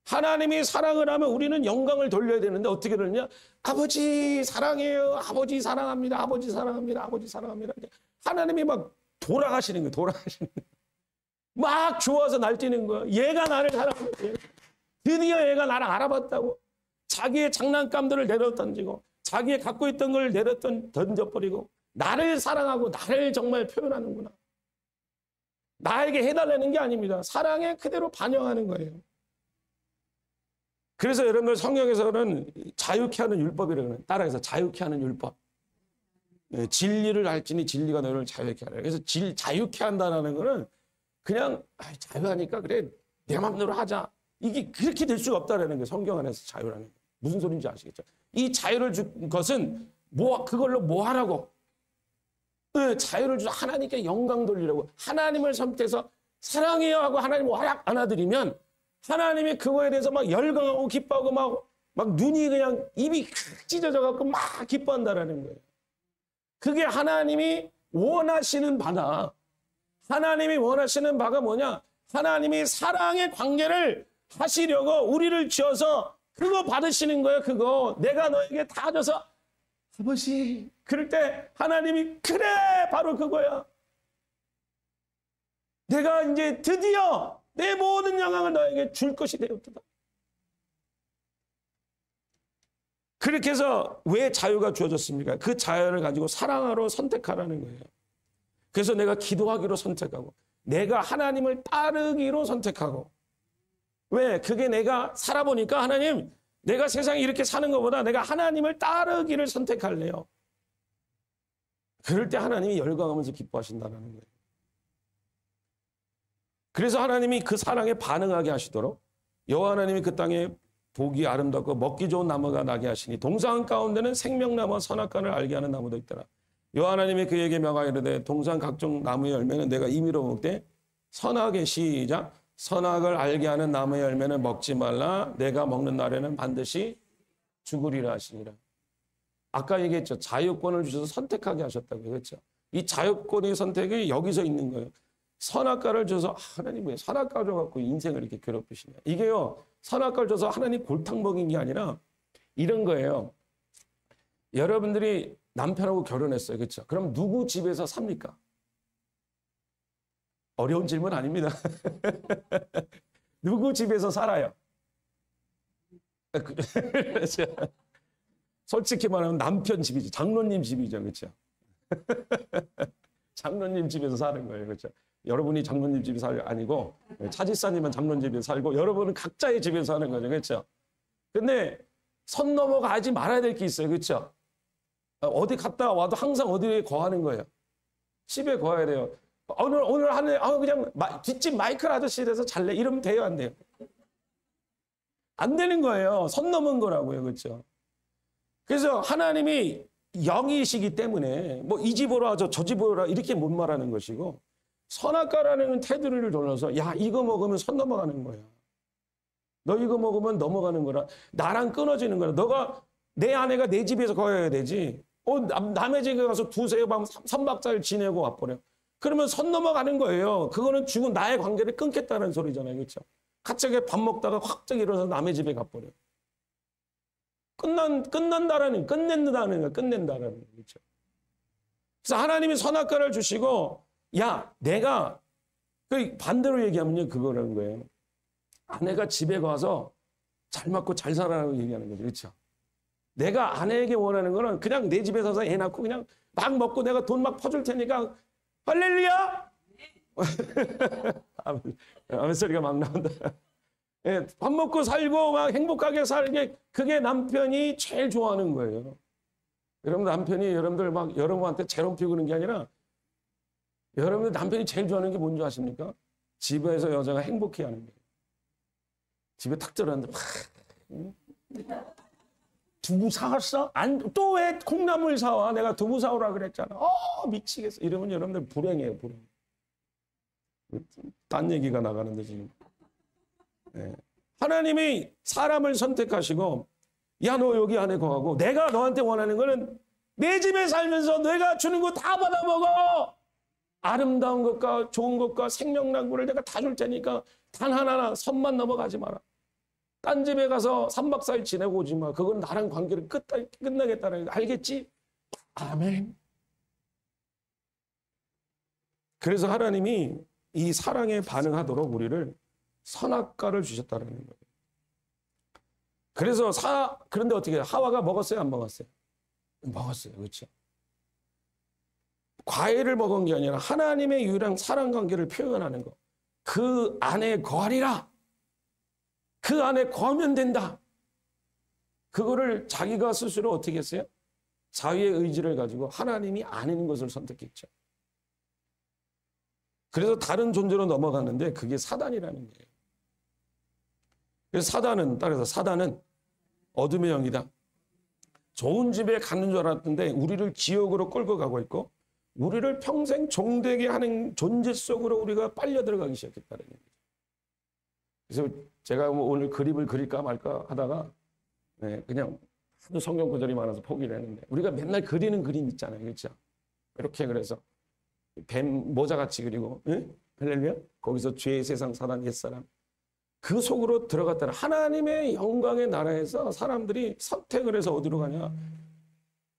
하나님이 사랑을 하면 우리는 영광을 돌려야 되는데 어떻게 그러냐? 아버지 사랑해요. 아버지 사랑합니다. 아버지 사랑합니다. 아버지 사랑합니다. 하나님이 막 돌아가시는 거예요. 돌아가시는 거예요. 막 좋아서 날뛰는 거예요. 얘가 나를 사랑하는 거예요. 드디어 얘가 나를 알아봤다고. 자기의 장난감들을 내려던지고 자기의 갖고 있던 걸 던져버리고 나를 사랑하고 나를 정말 표현하는구나. 나에게 해달라는 게 아닙니다. 사랑에 그대로 반영하는 거예요. 그래서 여러분들 성경에서는 자유케 하는 율법이라고 해요. 따라해서 자유케 하는 율법. 진리를 알지니 진리가 너를 자유케 하라. 그래서 자유케 한다는 거는 그냥 자유하니까 그래 내 마음대로 하자. 이게 그렇게 될 수가 없다라는 거예요. 성경 안에서 자유라는 거. 무슨 소리인지 아시겠죠? 이 자유를 준 것은 그걸로 뭐 하라고? 자유를 주서 하나님께 영광 돌리라고. 하나님을 선택해서 사랑해요 하고 하나님을 와락 안아드리면 하나님이 그거에 대해서 막 열광하고 기뻐하고 막 눈이 그냥 입이 찢어져 갖고 막 기뻐한다라는 거예요. 그게 하나님이 원하시는 바다. 하나님이 원하시는 바가 뭐냐? 하나님이 사랑의 관계를 하시려고 우리를 지어서 그거 받으시는 거예요. 그거 내가 너에게 다 줘서 아버지 그럴 때 하나님이 그래 바로 그거야. 내가 이제 드디어 내 모든 영광을 너에게 줄 것이 되었다. 그렇게 해서 왜 자유가 주어졌습니까? 그 자유를 가지고 사랑하러 선택하라는 거예요. 그래서 내가 기도하기로 선택하고 내가 하나님을 따르기로 선택하고 왜? 그게 내가 살아보니까 하나님 내가 세상에 이렇게 사는 것보다 내가 하나님을 따르기를 선택할래요. 그럴 때 하나님이 열광하면서 기뻐하신다는 거예요. 그래서 하나님이 그 사랑에 반응하게 하시도록 여호와 하나님이 그 땅에 보기 아름답고 먹기 좋은 나무가 나게 하시니 동산 가운데는 생명나무와 선악과를 알게 하는 나무도 있더라. 여호와 하나님이 그에게 명하이르되 동산 각종 나무의 열매는 내가 임의로 먹되 선악의 시작 선악을 알게 하는 나무의 열매는 먹지 말라. 내가 먹는 날에는 반드시 죽으리라 하시니라. 아까 얘기했죠. 자유권을 주셔서 선택하게 하셨다고요. 그렇죠? 이 자유권의 선택이 여기서 있는 거예요. 선악과를 줘서 하나님 왜 선악과 줘갖고 인생을 이렇게 괴롭히시냐. 이게요. 선악과를 줘서 하나님 골탕 먹인 게 아니라 이런 거예요. 여러분들이 남편하고 결혼했어요. 그렇죠? 그럼 누구 집에서 삽니까? 어려운 질문 아닙니다. 누구 집에서 살아요? 솔직히 말하면 남편 집이죠. 장로님 집이죠. 그렇죠? 장로님 집에서 사는 거예요. 그렇죠? 여러분이 장로님 집에 아니고 차지사님은 장로님 집에 살고 여러분은 각자의 집에서 사는 거죠. 그렇죠? 근데 선 넘어가지 말아야 될 게 있어요. 그렇죠? 어디 갔다 와도 항상 어디에 거하는 거예요. 집에 거해야 돼요. 오늘 하늘 그냥 뒷집 마이클 아저씨에서 잘래 이러면 돼요, 안 돼요? 안 되는 거예요. 선 넘은 거라고요, 그렇죠? 그래서 하나님이 영이시기 때문에 뭐 이 집 오라 저 집 오라 이렇게 못 말하는 것이고 선악과라는 테두리를 돌려서 야 이거 먹으면 선 넘어가는 거야. 너 이거 먹으면 넘어가는 거라. 나랑 끊어지는 거라. 너가 내 아내가 내 집에서 거해야 되지. 남의 집에 가서 두세 밤 3박 4일 지내고 와버려. 그러면 선 넘어가는 거예요. 그거는 죽은 나의 관계를 끊겠다는 소리잖아요. 그렇죠? 갑자기 밥 먹다가 확 일어나서 남의 집에 가버려. 끝낸다라는 거죠. 그래서 하나님이 선악과를 주시고 야 내가 반대로 얘기하면요 그거라는 거예요. 아내가 집에 가서 잘 맞고 잘 살아라고 얘기하는 거죠. 그렇죠? 내가 아내에게 원하는 거는 그냥 내 집에 서서 애 낳고 그냥 막 먹고 내가 돈 막 퍼줄 테니까 할렐루야! 아멘 소리가 막 나온다. 예, 밥 먹고 살고 막 행복하게 살게 그게 남편이 제일 좋아하는 거예요. 여러분 남편이 여러분들 막 여러분한테 재롱 피우고 그런 게 아니라 여러분들 남편이 제일 좋아하는 게 뭔지 아십니까? 집에서 여자가 행복해하는 거예요. 집에 탁 들어왔는데 두부 사왔어? 또 왜 콩나물 사와? 내가 두부 사오라 그랬잖아. 미치겠어. 이러면 여러분들 불행해요, 불행. 딴 얘기가 나가는데 지금. 네. 하나님이 사람을 선택하시고 야, 너 여기 안에 거하고 내가 너한테 원하는 거는 내 집에 살면서 내가 주는 거 다 받아먹어. 아름다운 것과 좋은 것과 생명나무를 내가 다 줄 테니까 단 하나 선만 넘어가지 마라. 딴 집에 가서 3박 4일 지내고 오지 마. 그건 나랑 관계를 끝나겠다는 거 알겠지? 아멘. 그래서 하나님이 이 사랑에 반응하도록 우리를 선악과를 주셨다는 거예요. 그래서 그런데 어떻게 해요? 하와가 먹었어요? 안 먹었어요? 먹었어요. 그렇죠? 과일을 먹은 게 아니라 하나님의 유일한 사랑 관계를 표현하는 거. 그 안에 거하리라. 그 안에 거하면 된다. 그거를 자기가 스스로 어떻게 했어요? 자유의 의지를 가지고 하나님이 아닌 것을 선택했죠. 그래서 다른 존재로 넘어갔는데 그게 사단이라는 거예요. 그래서 따라서 사단은 어둠의 영이다. 좋은 집에 가는 줄 알았는데 우리를 지옥으로 끌고 가고 있고 우리를 평생 종되게 하는 존재 속으로 우리가 빨려 들어가기 시작했다는 거예요. 그래서 제가 오늘 그림을 그릴까 말까 하다가 그냥 하도 성경 구절이 많아서 포기를 했는데 우리가 맨날 그리는 그림 있잖아요. 그렇죠? 이렇게 그래서 뱀 모자같이 그리고 할렐루야? 거기서 죄의 세상 사단 옛사람 그 속으로 들어갔다는 하나님의 영광의 나라에서 사람들이 선택을 해서 어디로 가냐?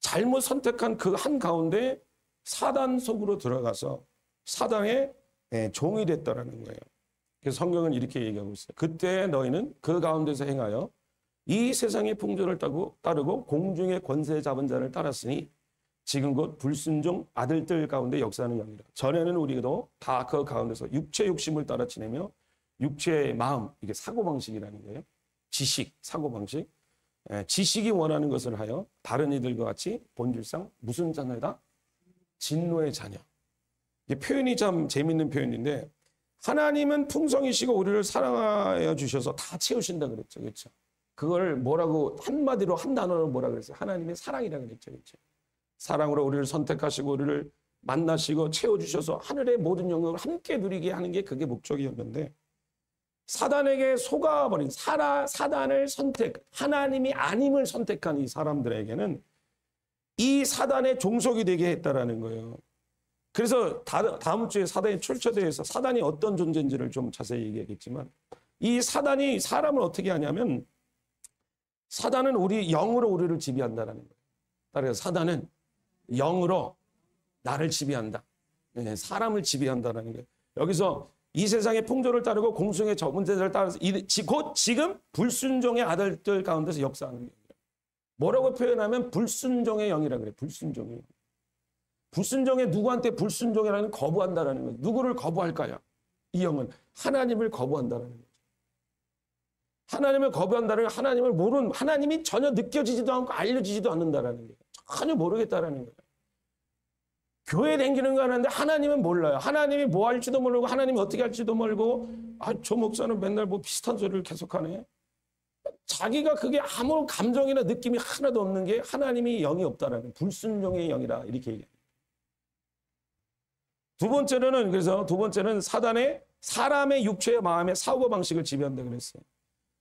잘못 선택한 그 한가운데 사단 속으로 들어가서 사단의 종이 됐다라는 거예요. 그래서 성경은 이렇게 얘기하고 있어요. 그때 너희는 그 가운데서 행하여 이 세상의 풍조를 따르고 공중의 권세 잡은 자를 따랐으니 지금 곧 불순종 아들들 가운데 역사하는 영이라. 전에는 우리도 다 그 가운데서 육체 욕심을 따라 지내며 육체의 마음, 이게 사고방식이라는 거예요. 지식, 사고방식. 지식이 원하는 것을 하여 다른 이들과 같이 본질상 무슨 자녀다? 진노의 자녀. 이 표현이 참 재밌는 표현인데 하나님은 풍성이시고 우리를 사랑하여 주셔서 다 채우신다 그랬죠. 그렇죠? 그걸 뭐라고 한마디로 한 단어로 뭐라 그랬어요? 하나님의 사랑이라 그랬죠. 그렇죠? 사랑으로 우리를 선택하시고 우리를 만나시고 채워주셔서 하늘의 모든 영광을 함께 누리게 하는 게 그게 목적이었는데 사단에게 속아버린 사단을 하나님이 아님을 선택한 이 사람들에게는 이 사단의 종속이 되게 했다라는 거예요. 그래서 다음 주에 사단의 출처대에서 사단이 어떤 존재인지를 좀 자세히 얘기하겠지만 이 사단이 사람을 어떻게 하냐면 사단은 영으로 우리를 지배한다는 거예요. 따라서 사단은 영으로 나를 지배한다. 사람을 지배한다는 거예요. 여기서 이 세상의 풍조를 따르고 공중의 저문제를 따라서 곧 지금 불순종의 아들들 가운데서 역사하는 거예요. 뭐라고 표현하면 불순종의 영이라 그래요. 불순종의 영. 불순종의 누구한테 불순종이라는 거부한다라는 거예요. 누구를 거부할까요? 이 영은 하나님을 거부한다라는 거죠. 하나님을 거부한다는 건 하나님이 전혀 느껴지지도 않고 알려지지도 않는다라는 거예요. 전혀 모르겠다라는 거예요. 교회 다니는 거 하는데 하나님은 몰라요. 하나님이 뭐 할지도 모르고 하나님이 어떻게 할지도 모르고 저 목사는 맨날 뭐 비슷한 소리를 계속하네. 자기가 그게 아무 감정이나 느낌이 하나도 없는 게 하나님이 영이 없다라는 불순종의 영이라 이렇게 얘기해요. 두 번째는 사람의 육체의 마음의 사고방식을 지배한다 그랬어요.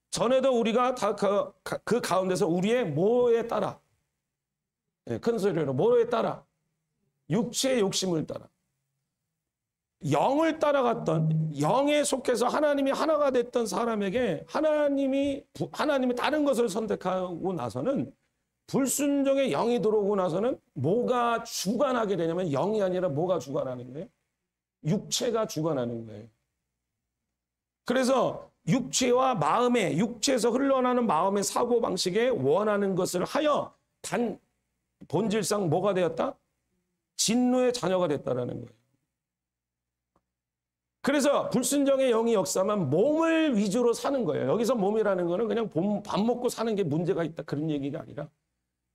전에도 우리가 다 그 가운데서 우리의 뭐에 따라 큰 소리로 뭐에 따라 육체의 욕심을 따라 영을 따라갔던 영에 속해서 하나님이 하나가 됐던 사람에게 하나님이 다른 것을 선택하고 나서는 불순종의 영이 들어오고 나서는 뭐가 주관하게 되냐면 영이 아니라 뭐가 주관하는 거예요? 육체가 주관하는 거예요. 그래서 육체에서 흘러나는 마음의 사고방식에 원하는 것을 하여 본질상 뭐가 되었다? 진노의 자녀가 됐다라는 거예요. 그래서 불순종의 영이 역사하면 몸을 위주로 사는 거예요. 여기서 몸이라는 거는 그냥 밥 먹고 사는 게 문제가 있다 그런 얘기가 아니라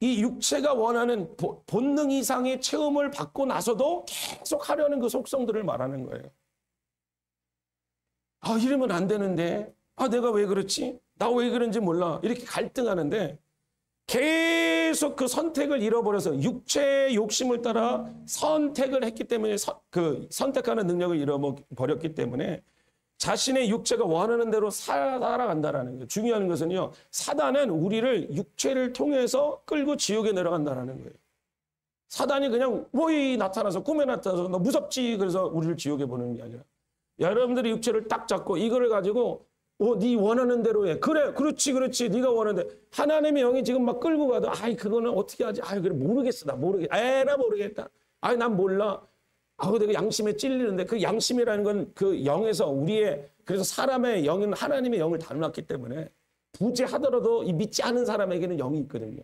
이 육체가 원하는 본능 이상의 체험을 받고 나서도 계속 하려는 그 속성들을 말하는 거예요. 이러면 안 되는데 내가 왜 그렇지? 나 왜 그런지 몰라. 이렇게 갈등하는데 계속 그 선택을 잃어버려서 육체의 욕심을 따라 선택을 했기 때문에 그 선택하는 능력을 잃어버렸기 때문에 자신의 육체가 원하는 대로 살아간다라는 거예요. 중요한 것은요. 사단은 우리를 육체를 통해서 끌고 지옥에 내려간다라는 거예요. 사단이 그냥 뭐이 나타나서 꿈에 나타나서 너 무섭지 그래서 우리를 지옥에 보내는 게 아니라 여러분들이 육체를 딱 잡고 이거를 가지고 네 원하는 대로 해. 그래, 그렇지. 네가 원하는 대로. 하나님의 영이 지금 막 끌고 가도, 그거는 어떻게 하지? 그래, 모르겠어. 나 모르겠다. 나 모르겠다. 난 몰라. 내가 양심에 찔리는데 그 양심이라는 건 그 영에서 그래서 사람의 영은 하나님의 영을 닮았기 때문에 부재하더라도 이 믿지 않은 사람에게는 영이 있거든요.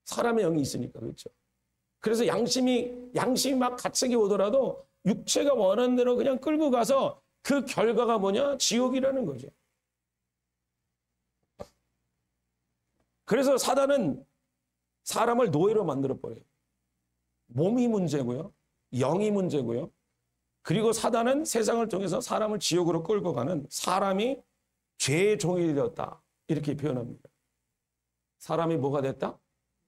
사람의 영이 있으니까, 그렇죠. 그래서 양심이 막 가책이 오더라도 육체가 원하는 대로 그냥 끌고 가서 그 결과가 뭐냐? 지옥이라는 거죠. 그래서 사단은 사람을 노예로 만들어버려요. 몸이 문제고요. 영이 문제고요. 그리고 사단은 세상을 통해서 사람을 지옥으로 끌고 가는 사람이 죄의 종이 되었다. 이렇게 표현합니다. 사람이 뭐가 됐다?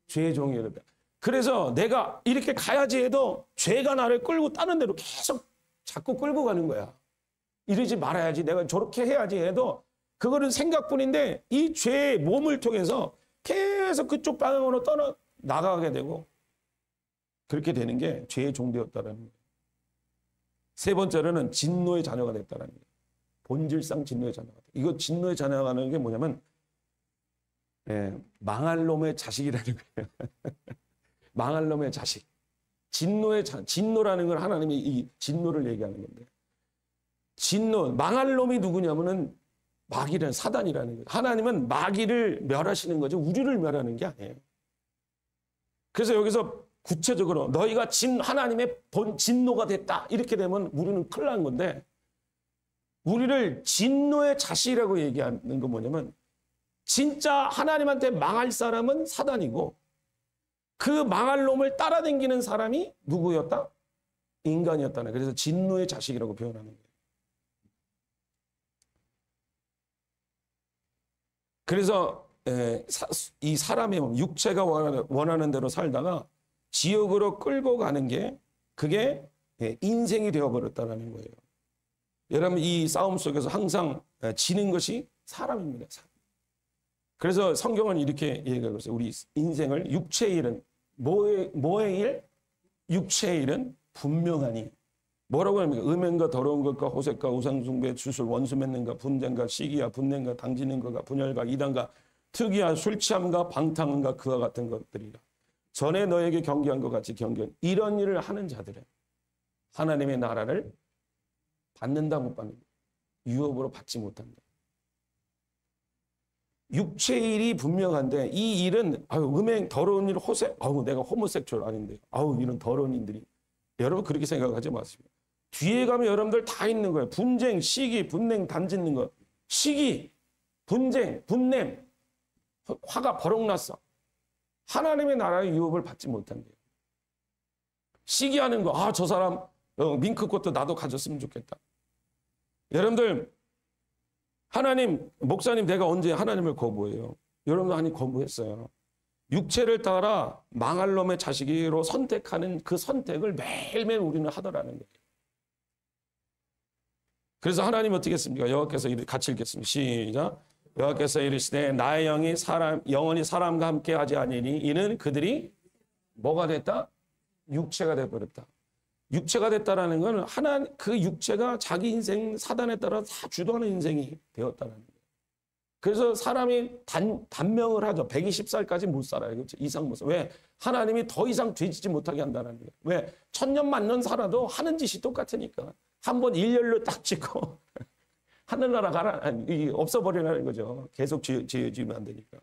죄의 종이 되었다. 그래서 내가 이렇게 가야지 해도 죄가 나를 끌고 다른 데로 계속 자꾸 끌고 가는 거야. 이러지 말아야지, 내가 저렇게 해야지 해도 그거는 생각뿐인데 이 죄의 몸을 통해서 계속 그쪽 방향으로 나가게 되고 그렇게 되는 게 죄의 종되었다는 거예요. 세 번째로는 진노의 자녀가 됐다는 거예요. 본질상 진노의 자녀가 됐다. 이거 진노의 자녀라는 게 뭐냐면 망할 놈의 자식이라는 거예요. 망할 놈의 자식. 진노라는 걸 하나님이 이 진노를 얘기하는 건데 진노, 망할 놈이 누구냐면은 마귀라는 사단이라는 거예요. 하나님은 마귀를 멸하시는 거죠. 우리를 멸하는 게 아니에요. 그래서 여기서 구체적으로 너희가 하나님의 진노가 됐다. 이렇게 되면 우리는 큰일 난 건데 우리를 진노의 자식이라고 얘기하는 건 뭐냐면 진짜 하나님한테 망할 사람은 사단이고 그 망할 놈을 따라다니는 사람이 누구였다? 인간이었다는. 그래서 진노의 자식이라고 표현하는 거예요. 그래서 이 사람의 몸, 육체가 원하는 대로 살다가 지옥으로 끌고 가는 게 그게 인생이 되어버렸다는 거예요. 여러분 이 싸움 속에서 항상 지는 것이 사람입니다. 그래서 성경은 이렇게 얘기하고 있어요. 우리 인생을 육체의 일은 뭐의 일? 육체의 일은 분명하니. 뭐라고 합니까? 음행과 더러운 것과 호색과 우상숭배, 주술, 원수 맺는가, 분쟁과 시기와 분냄과 당지는 것과 분열과 이단과 특이한 술 취함과 방탕함과 그와 같은 것들이라. 전에 너에게 경계한 것 같이 경계한 이런 일을 하는 자들은 하나님의 나라를 받는다 못 받는다. 유업으로 받지 못한다. 육체의 일이 분명한데 이 일은 음행, 더러운 일, 호색, 내가 호모섹슈얼 아닌데 이런 더러운 일들이. 여러분 그렇게 생각하지 마십시오. 뒤에 가면 여러분들 다 있는 거예요. 분쟁, 시기, 분냄, 단짓는 것. 시기, 분쟁, 분냄, 화가 버럭 났어. 하나님의 나라의 유업을 받지 못한대요. 시기하는 거. 저 사람 밍크 꽃도 나도 가졌으면 좋겠다. 여러분들 목사님 내가 언제 하나님을 거부해요? 여러분도 아니 거부했어요. 육체를 따라 망할 놈의 자식으로 선택하는 그 선택을 매일매일 우리는 하더라는 거예요. 그래서 하나님 어떻게 했습니까? 여호와께서 같이 읽겠습니다. 시작. 여호와께서 이르시되 나의 영이 영원히 사람과 함께 하지 아니니 이는 그들이 뭐가 됐다? 육체가 되어버렸다. 육체가 됐다라는 건 그 육체가 자기 인생 사단에 따라 다 주도하는 인생이 되었다는 거예요. 그래서 사람이 단명을 하죠. 120살까지 못 살아요. 그렇죠? 이상 못 살아요. 왜? 하나님이 더 이상 되지지 못하게 한다는 거예요. 왜? 1000년 만년 살아도 하는 짓이 똑같으니까. 한번 일렬로 딱 찍고 하늘나라 가라 없어버리라는 거죠. 계속 지으면 안 되니까.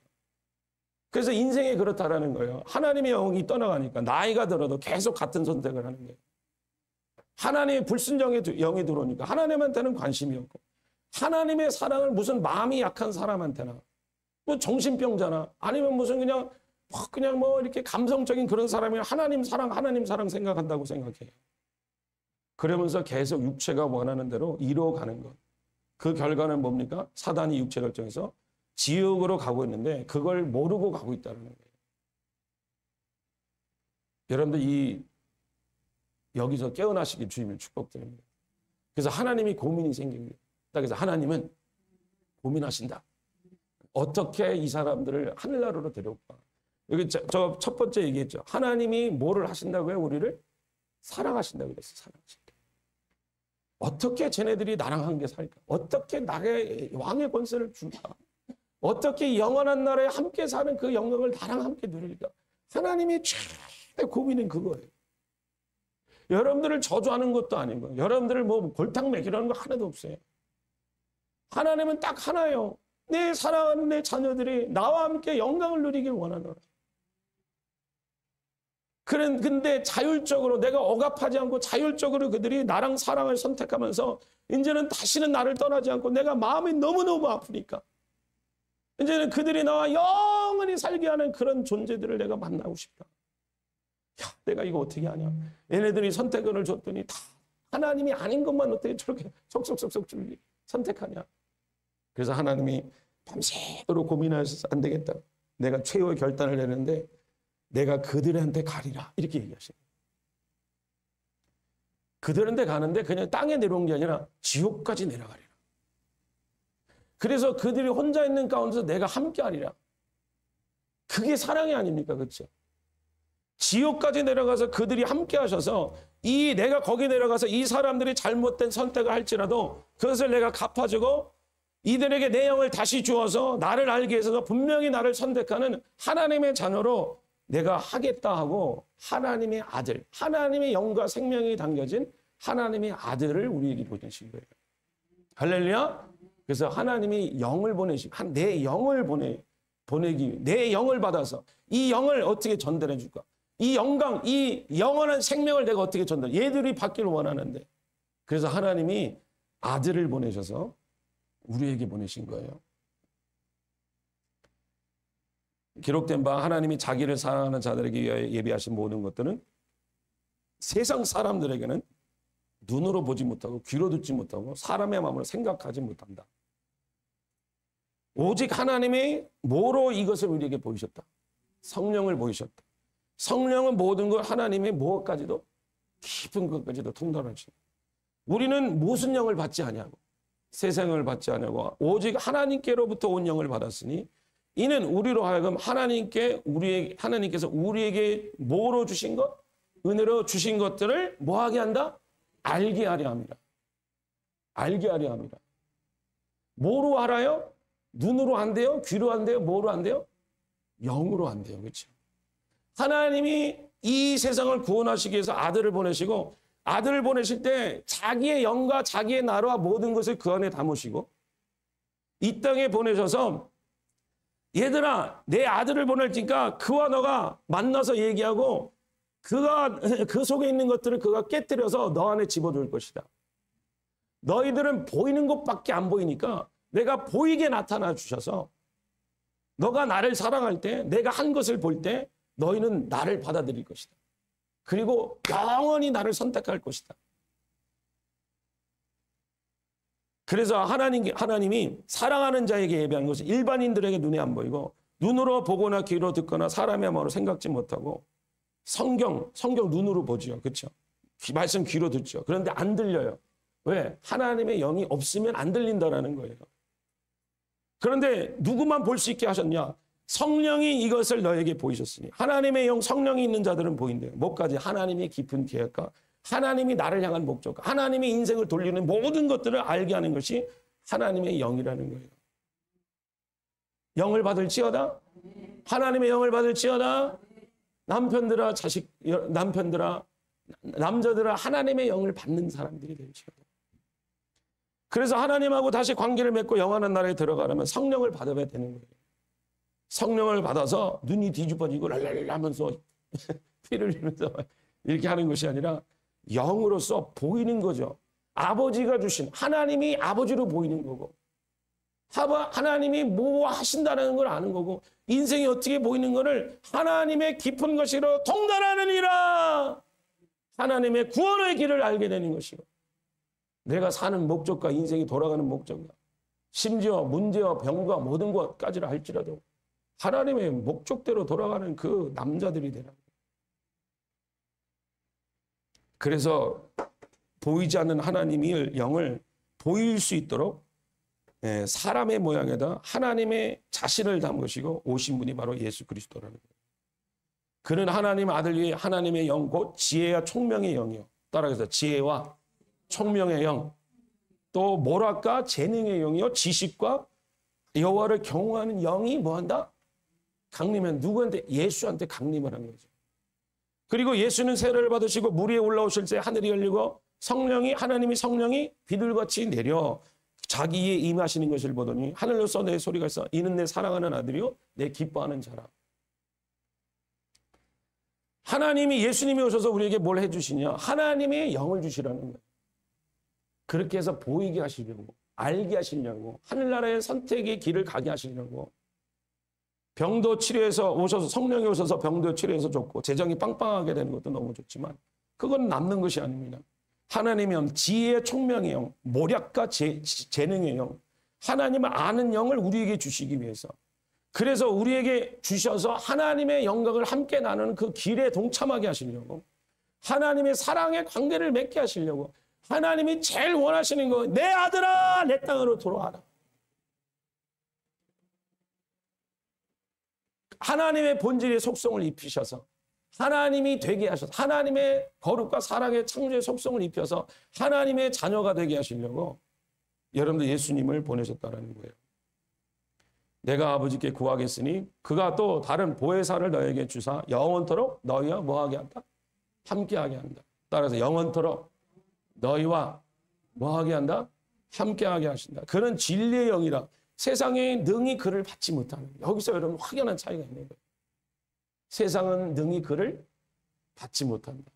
그래서 인생이 그렇다라는 거예요. 하나님의 영이 떠나가니까 나이가 들어도 계속 같은 선택을 하는 거예요. 하나님의 불순종의 영이 들어오니까 하나님한테는 관심이 없고 하나님의 사랑을 무슨 마음이 약한 사람한테나 뭐 정신병자나 아니면 무슨 그냥 이렇게 감성적인 그런 사람이 하나님 사랑 생각한다고 생각해요. 그러면서 계속 육체가 원하는 대로 이루어가는 것. 그 결과는 뭡니까? 사단이 육체를 통해서 지옥으로 가고 있는데 그걸 모르고 가고 있다는 거예요. 여러분들 여기서 깨어나시기 주님을 축복드립니다. 그래서 하나님이 고민이 생깁니다. 그래서 하나님은 고민하신다. 어떻게 이 사람들을 하늘나라로 데려올까? 여기 저 첫 번째 얘기했죠. 하나님이 뭐를 하신다고요? 우리를 사랑하신다고 그랬어요. 사랑하신다. 어떻게 쟤네들이 나랑 함께 살까? 어떻게 나의 왕의 권세를 줄까? 어떻게 영원한 나라에 함께 사는 그 영광을 나랑 함께 누릴까? 하나님이 최대 고민은 그거예요. 여러분들을 저주하는 것도 아니고 여러분들을 뭐 골탕 먹이라는 거 하나도 없어요. 하나님은 딱 하나예요. 내 사랑하는 내 자녀들이 나와 함께 영광을 누리길 원하노라. 근데 자율적으로 내가 억압하지 않고 자율적으로 그들이 나랑 사랑을 선택하면서 이제는 다시는 나를 떠나지 않고 내가 마음이 너무너무 아프니까 이제는 그들이 나와 영원히 살게 하는 그런 존재들을 내가 만나고 싶다. 야, 내가 이거 어떻게 하냐. 얘네들이 선택을 줬더니 다 하나님이 아닌 것만 어떻게 저렇게 속속속속 선택하냐. 그래서 하나님이 밤새도록 고민하셔서 안 되겠다. 내가 최후의 결단을 내는데 내가 그들한테 가리라. 이렇게 얘기하시는 거예요. 그들한테 가는데 그냥 땅에 내려온 게 아니라 지옥까지 내려가리라. 그래서 그들이 혼자 있는 가운데서 내가 함께 하리라. 그게 사랑이 아닙니까? 그렇죠? 지옥까지 내려가서 그들이 함께 하셔서 내가 거기 내려가서 이 사람들이 잘못된 선택을 할지라도 그것을 내가 갚아주고 이들에게 내 영을 다시 주어서 나를 알게 해서 분명히 나를 선택하는 하나님의 자녀로 내가 하겠다 하고 하나님의 아들, 하나님의 영과 생명이 담겨진 하나님의 아들을 우리에게 보내신 거예요. 할렐루야. 그래서 하나님이 영을 보내시고 내 영을 보내기 내 영을 받아서 이 영을 어떻게 전달해 줄까? 이 영광, 이 영원한 생명을 내가 어떻게 전달? 얘들이 받기를 원하는데 그래서 하나님이 아들을 보내셔서 우리에게 보내신 거예요. 기록된 바 하나님이 자기를 사랑하는 자들에게 위하여 예비하신 모든 것들은 세상 사람들에게는 눈으로 보지 못하고 귀로 듣지 못하고 사람의 마음으로 생각하지 못한다. 오직 하나님이 뭐로 이것을 우리에게 보이셨다? 성령을 보이셨다. 성령은 모든 걸 하나님의 무엇까지도 깊은 것까지도 통달하시고 우리는 무슨 영을 받지 아니하고 세상을 받지 아니하고 오직 하나님께로부터 온 영을 받았으니 이는 우리로 하여금 하나님께서 우리에게 뭐로 주신 것? 은혜로 주신 것들을 뭐하게 한다? 알게 하려 합니다. 알게 하려 합니다. 뭐로 알아요? 눈으로 안 돼요? 귀로 안 돼요? 뭐로 안 돼요? 영으로 안 돼요. 그렇죠? 하나님이 이 세상을 구원하시기 위해서 아들을 보내시고 아들을 보내실 때 자기의 영과 자기의 나라와 모든 것을 그 안에 담으시고 이 땅에 보내셔서 얘들아 내 아들을 보낼 테니까 그와 너가 만나서 얘기하고 그 속에 있는 것들을 그가 깨뜨려서 너 안에 집어넣을 것이다. 너희들은 보이는 것밖에 안 보이니까 내가 보이게 나타나 주셔서 너가 나를 사랑할 때 내가 한 것을 볼 때 너희는 나를 받아들일 것이다. 그리고 영원히 나를 선택할 것이다. 그래서 하나님이 사랑하는 자에게 예배하는 것은 일반인들에게 눈에 안 보이고 눈으로 보거나 귀로 듣거나 사람의 마음으로 생각지 못하고 성경 눈으로 보죠. 그렇죠? 말씀 귀로 듣죠. 그런데 안 들려요. 왜? 하나님의 영이 없으면 안 들린다라는 거예요. 그런데 누구만 볼 수 있게 하셨냐? 성령이 이것을 너에게 보이셨으니 하나님의 영 성령이 있는 자들은 보인대요. 뭐까지? 하나님의 깊은 계획과 하나님이 나를 향한 목적, 하나님의 인생을 돌리는 모든 것들을 알게 하는 것이 하나님의 영이라는 거예요. 영을 받을지어다. 하나님의 영을 받을지어다. 남편들아 남자들아 하나님의 영을 받는 사람들이 될지어다. 그래서 하나님하고 다시 관계를 맺고 영원한 나라에 들어가려면 성령을 받아야 되는 거예요. 성령을 받아서 눈이 뒤집어지고 랄랄랄 하면서 피를 흘리면서 이렇게 하는 것이 아니라 영으로서 보이는 거죠. 아버지가 주신 하나님이 아버지로 보이는 거고 하나님이 뭐 하신다는 걸 아는 거고 인생이 어떻게 보이는 것을 하나님의 깊은 것으로 통달하느니라. 하나님의 구원의 길을 알게 되는 것이고 내가 사는 목적과 인생이 돌아가는 목적과 심지어 문제와 병과 모든 것까지를 할지라도 하나님의 목적대로 돌아가는 그 남자들이 되라. 그래서 보이지 않는 하나님의 영을 보일 수 있도록 사람의 모양에다 하나님의 자신을 담으시고 오신 분이 바로 예수 그리스도라는 거예요. 그는 하나님 아들 위에 하나님의 영 곧 지혜와 총명의 영이요. 따라해서 지혜와 총명의 영, 또 뭐랄까 재능의 영이요. 지식과 여호와를 경외하는 영이 뭐한다? 강림한 누구한테? 예수한테 강림을 한 거죠. 그리고 예수는 세례를 받으시고 물 위에 올라오실 때 하늘이 열리고 하나님이 성령이 비둘같이 내려 자기에 임하시는 것을 보더니 하늘로서 내 소리가 있어 이는 내 사랑하는 아들이요 내 기뻐하는 자라. 하나님이 예수님이 오셔서 우리에게 뭘 해주시냐? 하나님의 영을 주시라는 거예요. 그렇게 해서 보이게 하시려고, 알게 하시려고, 하늘나라의 선택의 길을 가게 하시려고. 병도 치료해서 오셔서 성령이 오셔서 병도 치료해서 좋고 재정이 빵빵하게 되는 것도 너무 좋지만 그건 남는 것이 아닙니다. 하나님의 영, 지혜의 총명의 영, 모략과 재능의 영, 하나님을 아는 영을 우리에게 주시기 위해서, 그래서 우리에게 주셔서 하나님의 영광을 함께 나누는 그 길에 동참하게 하시려고, 하나님의 사랑의 관계를 맺게 하시려고, 하나님이 제일 원하시는 거, 내 아들아 내 땅으로 돌아와라. 하나님의 본질의 속성을 입히셔서 하나님이 되게 하셔서 하나님의 거룩과 사랑의 창조의 속성을 입혀서 하나님의 자녀가 되게 하시려고 여러분들 예수님을 보내셨다는 거예요. 내가 아버지께 구하겠으니 그가 또 다른 보혜사를 너에게 주사 영원토록 너희와 뭐하게 한다? 함께하게 한다. 따라서 영원토록 너희와 뭐하게 한다? 함께하게 하신다. 그는 진리의 영이라 세상에 능히 그를 받지 못하는, 여기서 여러분 확연한 차이가 있는 거예요. 세상은 능히 그를 받지 못한다.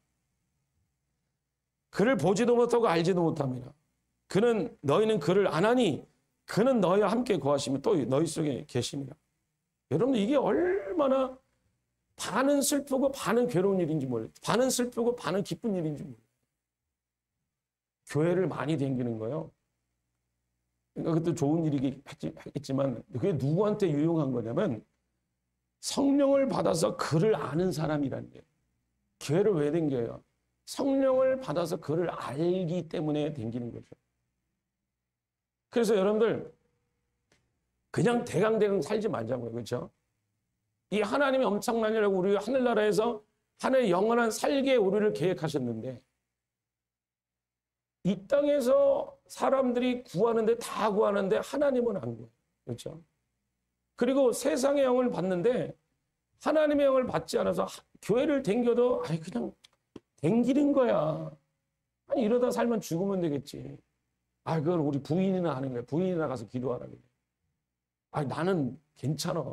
그를 보지도 못하고 알지도 못합니다. 너희는 그를 안 하니 그는 너희와 함께 거하시면 또 너희 속에 계십니다. 여러분 이게 얼마나 반은 슬프고 반은 괴로운 일인지 몰라요. 반은 슬프고 반은 기쁜 일인지 몰라요. 교회를 많이 다니는 거예요. 그러니까 그것도 좋은 일이겠지만 그게 누구한테 유용한 거냐면 성령을 받아서 그를 아는 사람이라는 게. 교회를 왜 다녀요? 성령을 받아서 그를 알기 때문에 다니는 거죠. 그래서 여러분들 그냥 대강대강 살지 말자고요. 그렇죠? 이 하나님이 엄청난 일이라고 우리 하늘나라에서 하늘의 영원한 살게 우리를 계획하셨는데 이 땅에서 사람들이 구하는데 다 구하는데 하나님은 안 구해요. 그렇죠? 그리고 세상의 영을 받는데 하나님의 영을 받지 않아서 교회를 댕겨도 그냥 댕기는 거야. 이러다 살면 죽으면 되겠지. 그걸 우리 부인이나 하는 거야. 부인이나 가서 기도하라 그래. 나는 괜찮아.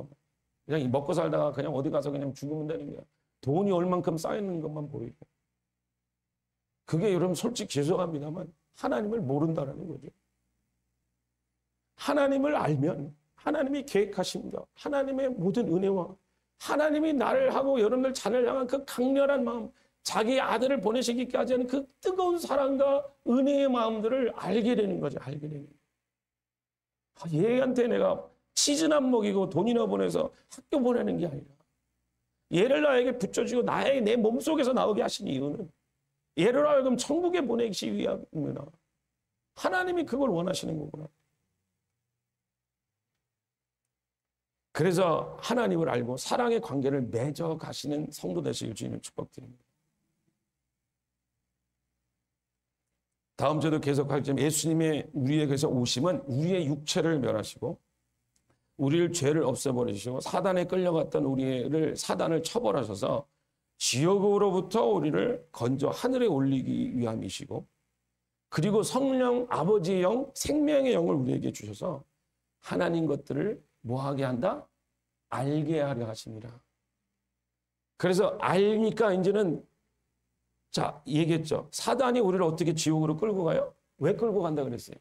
그냥 먹고 살다가 그냥 어디 가서 그냥 죽으면 되는 거야. 돈이 얼만큼 쌓이는 것만 보이고. 그게 여러분 솔직히 죄송합니다만 하나님을 모른다는 거죠. 하나님을 알면 하나님이 계획하십니다. 하나님의 모든 은혜와 하나님이 나를 하고 여러분들 자녀를 향한 그 강렬한 마음, 자기 아들을 보내시기까지 하는 그 뜨거운 사랑과 은혜의 마음들을 알게 되는 거죠. 알게 되는 거죠. 얘한테 내가 치즈나 먹이고 돈이나 보내서 학교 보내는 게 아니라 얘를 나에게 붙여주고 내 몸속에서 나오게 하신 이유는 얘를 하여금 천국에 보내기 위함이구나. 하나님이 그걸 원하시는 거구나. 그래서 하나님을 알고 사랑의 관계를 맺어 가시는 성도 되시길 주님을 축복드립니다. 다음 주에도 계속하겠지만 예수님의 우리에게서 오심은 우리의 육체를 멸하시고 우리를 죄를 없애버리시고 사단에 끌려갔던 우리를 사단을 처벌하셔서 지옥으로부터 우리를 건져 하늘에 올리기 위함이시고 그리고 성령 아버지의 영, 생명의 영을 우리에게 주셔서 하나님 것들을 뭐하게 한다? 알게 하려 하십니다. 그래서 알니까 이제는 얘기했죠. 사단이 우리를 어떻게 지옥으로 끌고 가요? 왜 끌고 간다 그랬어요?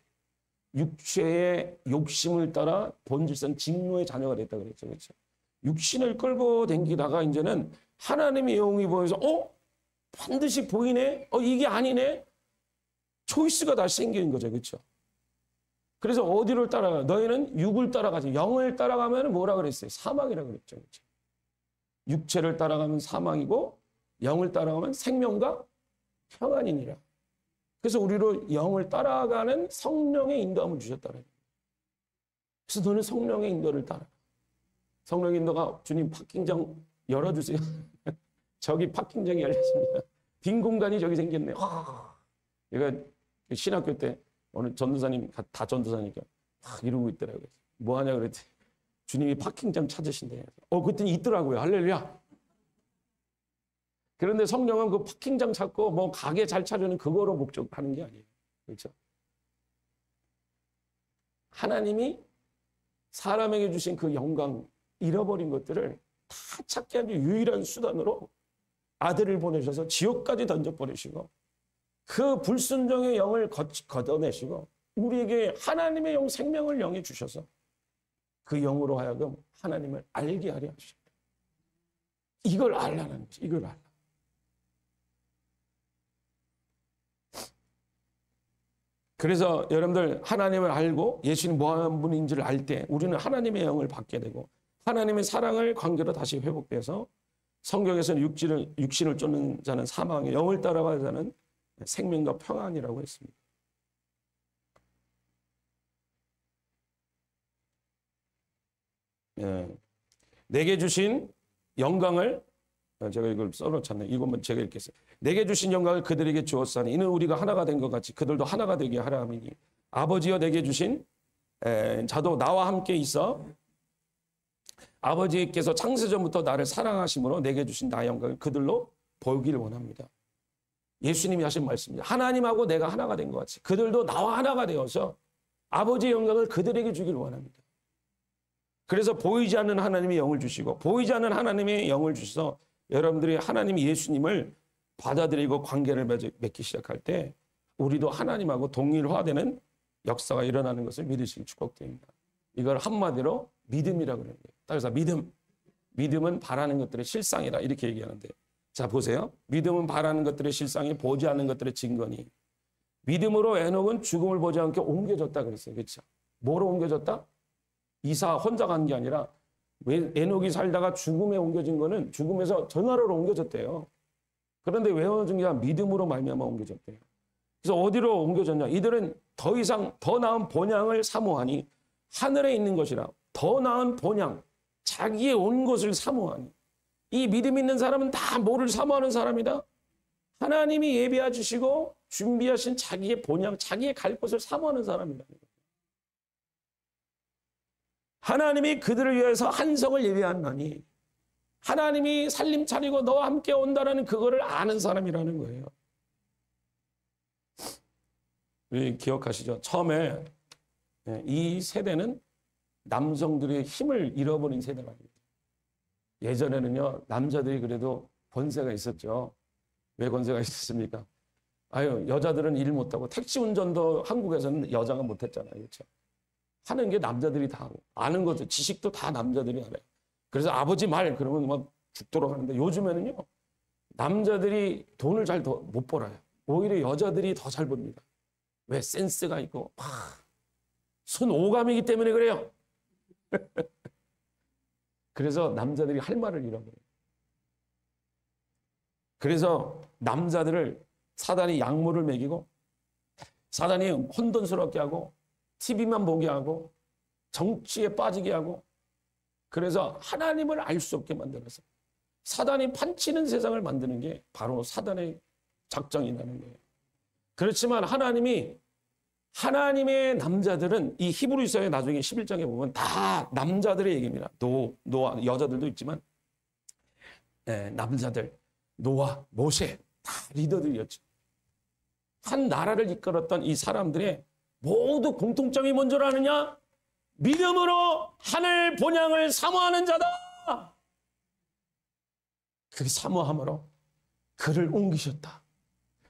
육체의 욕심을 따라 본질상 진노의 자녀가 됐다 그랬죠. 그렇죠? 육신을 끌고 다니다가 이제는 하나님의 영이 보여서 반드시 보이네? 이게 아니네? 초이스가 다시 생기는 거죠. 그렇죠? 그래서 어디를 따라가? 너희는 육을 따라가지. 영을 따라가면 뭐라 그랬어요? 사망이라 그랬죠. 그렇죠? 육체를 따라가면 사망이고 영을 따라가면 생명과 평안이니라. 그래서 우리로 영을 따라가는 성령의 인도함을 주셨다는 거예요. 그래서 너는 성령의 인도를 따라. 성령의 인도가 주님 파킹장 열어주세요. 저기 파킹장이 열렸습니다. 빈 공간이 저기 생겼네요. 얘가 신학교 때 어느 전도사님 다 전도사니까 막 이러고 있더라고요. 뭐 하냐 그랬더니 주님이 파킹장 찾으신대. 그랬더니 있더라고요. 할렐루야. 그런데 성령은 그 파킹장 찾고 뭐 가게 잘 차리는 그거로 목적하는 게 아니에요. 그렇죠? 하나님이 사람에게 주신 그 영광, 잃어버린 것들을 다 찾게 하는 유일한 수단으로 아들을 보내셔서 지옥까지 던져버리시고 그 불순종의 영을 걷어내시고 우리에게 하나님의 영, 생명을 영해 주셔서 그 영으로 하여금 하나님을 알게 하려 하십니다. 이걸 알라는 거죠. 이걸 알라. 그래서 여러분들 하나님을 알고 예수님 뭐 하는 분인지를 알 때 우리는 하나님의 영을 받게 되고 하나님의 사랑을 관계로 다시 회복돼서 성경에서는 육신을 쫓는 자는 사망에 영을 따라가는 자는 생명과 평안이라고 했습니다. 내게 주신 영광을 제가 이걸 써놓잖아요. 이것만 제가 읽겠어요. 내게 주신 영광을 그들에게 주었사니 이는 우리가 하나가 된 것 같이 그들도 하나가 되게 하라 함이니 아버지여 내게 주신 자도 나와 함께 있어 아버지께서 창세전부터 나를 사랑하심으로 내게 주신 나의 영광을 그들로 보이기를 원합니다. 예수님이 하신 말씀입니다. 하나님하고 내가 하나가 된 것 같이 그들도 나와 하나가 되어서 아버지의 영광을 그들에게 주기를 원합니다. 그래서 보이지 않는 하나님의 영을 주시고 보이지 않는 하나님의 영을 주셔서 여러분들이 하나님 예수님을 받아들이고 관계를 맺기 시작할 때 우리도 하나님하고 동일화되는 역사가 일어나는 것을 믿으시기 축복드립니다. 이걸 한마디로 믿음이라고 그러는 거예요. 따라서 믿음은 바라는 것들의 실상이라 이렇게 얘기하는데 자 보세요. 믿음은 바라는 것들의 실상이 보지 않는 것들의 증거니 믿음으로 에녹은 죽음을 보지 않게 옮겨졌다 그랬어요. 그렇죠? 뭐로 옮겨졌다? 이사 혼자 간 게 아니라 에녹이 살다가 죽음에 옮겨진 거는 죽음에서 전하로로 옮겨졌대요. 그런데 왜 옮겨진 게 아니라 믿음으로 말미암아 옮겨졌대요. 그래서 어디로 옮겨졌냐? 이들은 더 이상 더 나은 본향을 사모하니 하늘에 있는 것이라 더 나은 본향, 자기의 온 것을 사모하니 이 믿음 있는 사람은 다 뭐를 사모하는 사람이다? 하나님이 예비해 주시고 준비하신 자기의 본향, 자기의 갈 곳을 사모하는 사람이다. 하나님이 그들을 위해서 한성을 예비하나니 하나님이 살림 차리고 너와 함께 온다는 그거를 아는 사람이라는 거예요. 우리 기억하시죠? 처음에 이 세대는 남성들의 힘을 잃어버린 세대가 아닙니다. 예전에는요 남자들이 그래도 권세가 있었죠. 왜 권세가 있었습니까? 여자들은 일 못하고 택시 운전도 한국에서는 여자가 못했잖아요. 그렇죠? 하는 게 남자들이 다 하고 아는 것도 지식도 다 남자들이 알아요. 그래서 아버지 말 그러면 막 죽도록 하는데 요즘에는요 남자들이 돈을 잘 더 못 벌어요. 오히려 여자들이 더 잘 법니다. 왜? 센스가 있고 손 오감이기 때문에 그래요. 그래서 남자들이 할 말을 잃어버려요. 그래서 남자들을 사단이 약물을 먹이고 사단이 혼돈스럽게 하고 TV만 보게 하고 정치에 빠지게 하고 그래서 하나님을 알 수 없게 만들어서 사단이 판치는 세상을 만드는 게 바로 사단의 작정이라는 거예요. 그렇지만 하나님의 남자들은 이 히브리서의 나중에 11장에 보면 다 남자들의 얘기입니다. 노아 여자들도 있지만 남자들 노아 모세 다 리더들이었죠. 한 나라를 이끌었던 이 사람들의 모두 공통점이 뭔 줄 아느냐? 믿음으로 하늘 본향을 사모하는 자다. 그 사모함으로 그를 옮기셨다.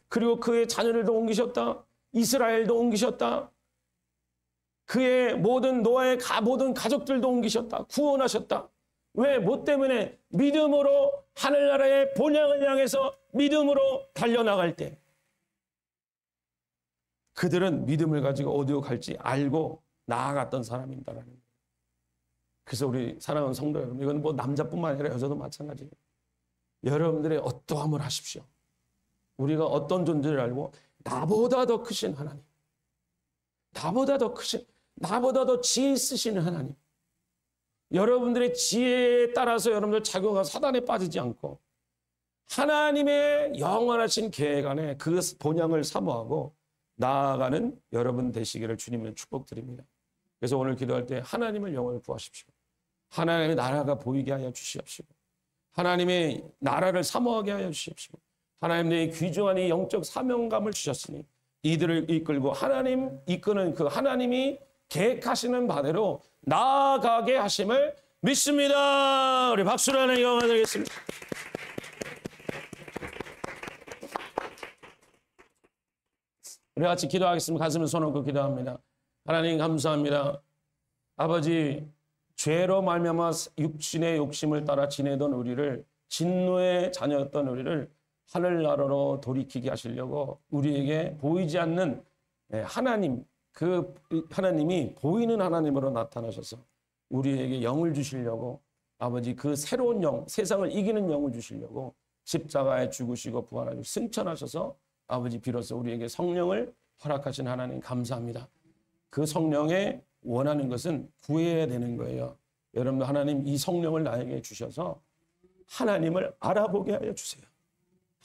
그리고 그의 자녀들도 옮기셨다. 이스라엘도 옮기셨다. 그의 노아의 모든 가족들도 옮기셨다. 구원하셨다. 왜? 뭐 때문에? 믿음으로 하늘나라의 본향을 향해서 믿음으로 달려나갈 때 그들은 믿음을 가지고 어디로 갈지 알고 나아갔던 사람이다라는 거예요. 그래서 우리 사랑하는 성도 여러분, 이건 뭐 남자뿐만 아니라 여자도 마찬가지예요. 여러분들의 어떠함을 하십시오. 우리가 어떤 존재를 알고 나보다 더 크신 하나님, 나보다 더 크신, 나보다 더 지혜 있으신 하나님, 여러분들의 지혜에 따라서 여러분들 자교가 사단에 빠지지 않고 하나님의 영원하신 계획 안에 그 본향을 사모하고 나아가는 여러분 되시기를 주님의 축복드립니다. 그래서 오늘 기도할 때 하나님을 영원히 구하십시오. 하나님의 나라가 보이게 하여 주시옵시고, 하나님의 나라를 사모하게 하여 주시옵시고, 하나님 내 귀중한 이 영적 사명감을 주셨으니 이들을 이끌고 하나님 이끄는 그 하나님이 계획하시는 바대로 나아가게 하심을 믿습니다. 우리 박수로 하나님 영광 드리겠습니다. 우리 같이 기도하겠습니다. 가슴을 손 얹고 기도합니다. 하나님 감사합니다. 아버지, 죄로 말미암아 육신의 욕심을 따라 지내던 우리를, 진노의 자녀였던 우리를 하늘나라로 돌이키게 하시려고 우리에게 보이지 않는 하나님, 그 하나님이 보이는 하나님으로 나타나셔서 우리에게 영을 주시려고, 아버지 그 새로운 영, 세상을 이기는 영을 주시려고 십자가에 죽으시고 부활하시고 승천하셔서 아버지 비로소 우리에게 성령을 허락하신 하나님 감사합니다. 그 성령의 원하는 것은 구해야 되는 거예요. 여러분, 하나님 이 성령을 나에게 주셔서 하나님을 알아보게 하여 주세요.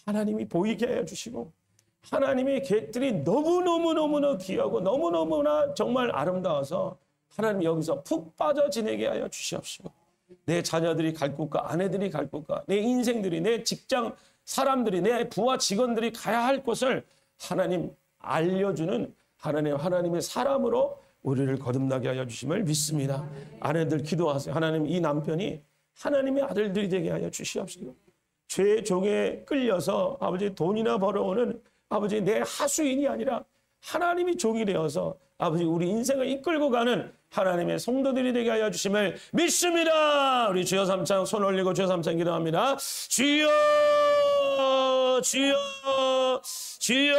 하나님이 보이게 하여 주시고, 하나님의 계획들이 너무너무너무나 귀하고 너무너무나 정말 아름다워서 하나님 여기서 푹 빠져 지내게 하여 주시옵시고, 내 자녀들이 갈 곳과 아내들이 갈 곳과 내 인생들이, 내 직장 사람들이, 내 부하 직원들이 가야 할 곳을 하나님 알려주는 하나님의 사람으로 우리를 거듭나게 하여 주심을 믿습니다. 아내들 기도하세요. 하나님, 이 남편이 하나님의 아들들이 되게 하여 주시옵시고, 죄의 종에 끌려서 아버지 돈이나 벌어오는 아버지 내 하수인이 아니라 하나님이 종이 되어서 아버지 우리 인생을 이끌고 가는 하나님의 성도들이 되게 하여 주심을 믿습니다. 우리 주여 삼창 손 올리고 주여 삼창 기도합니다. 주여 주여 주여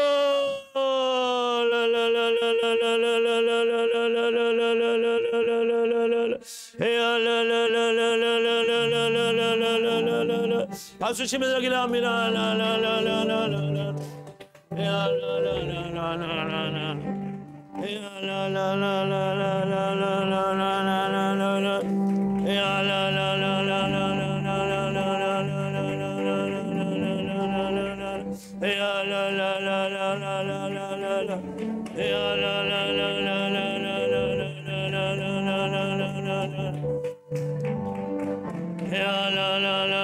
박수 치면서 기도합니다. la la la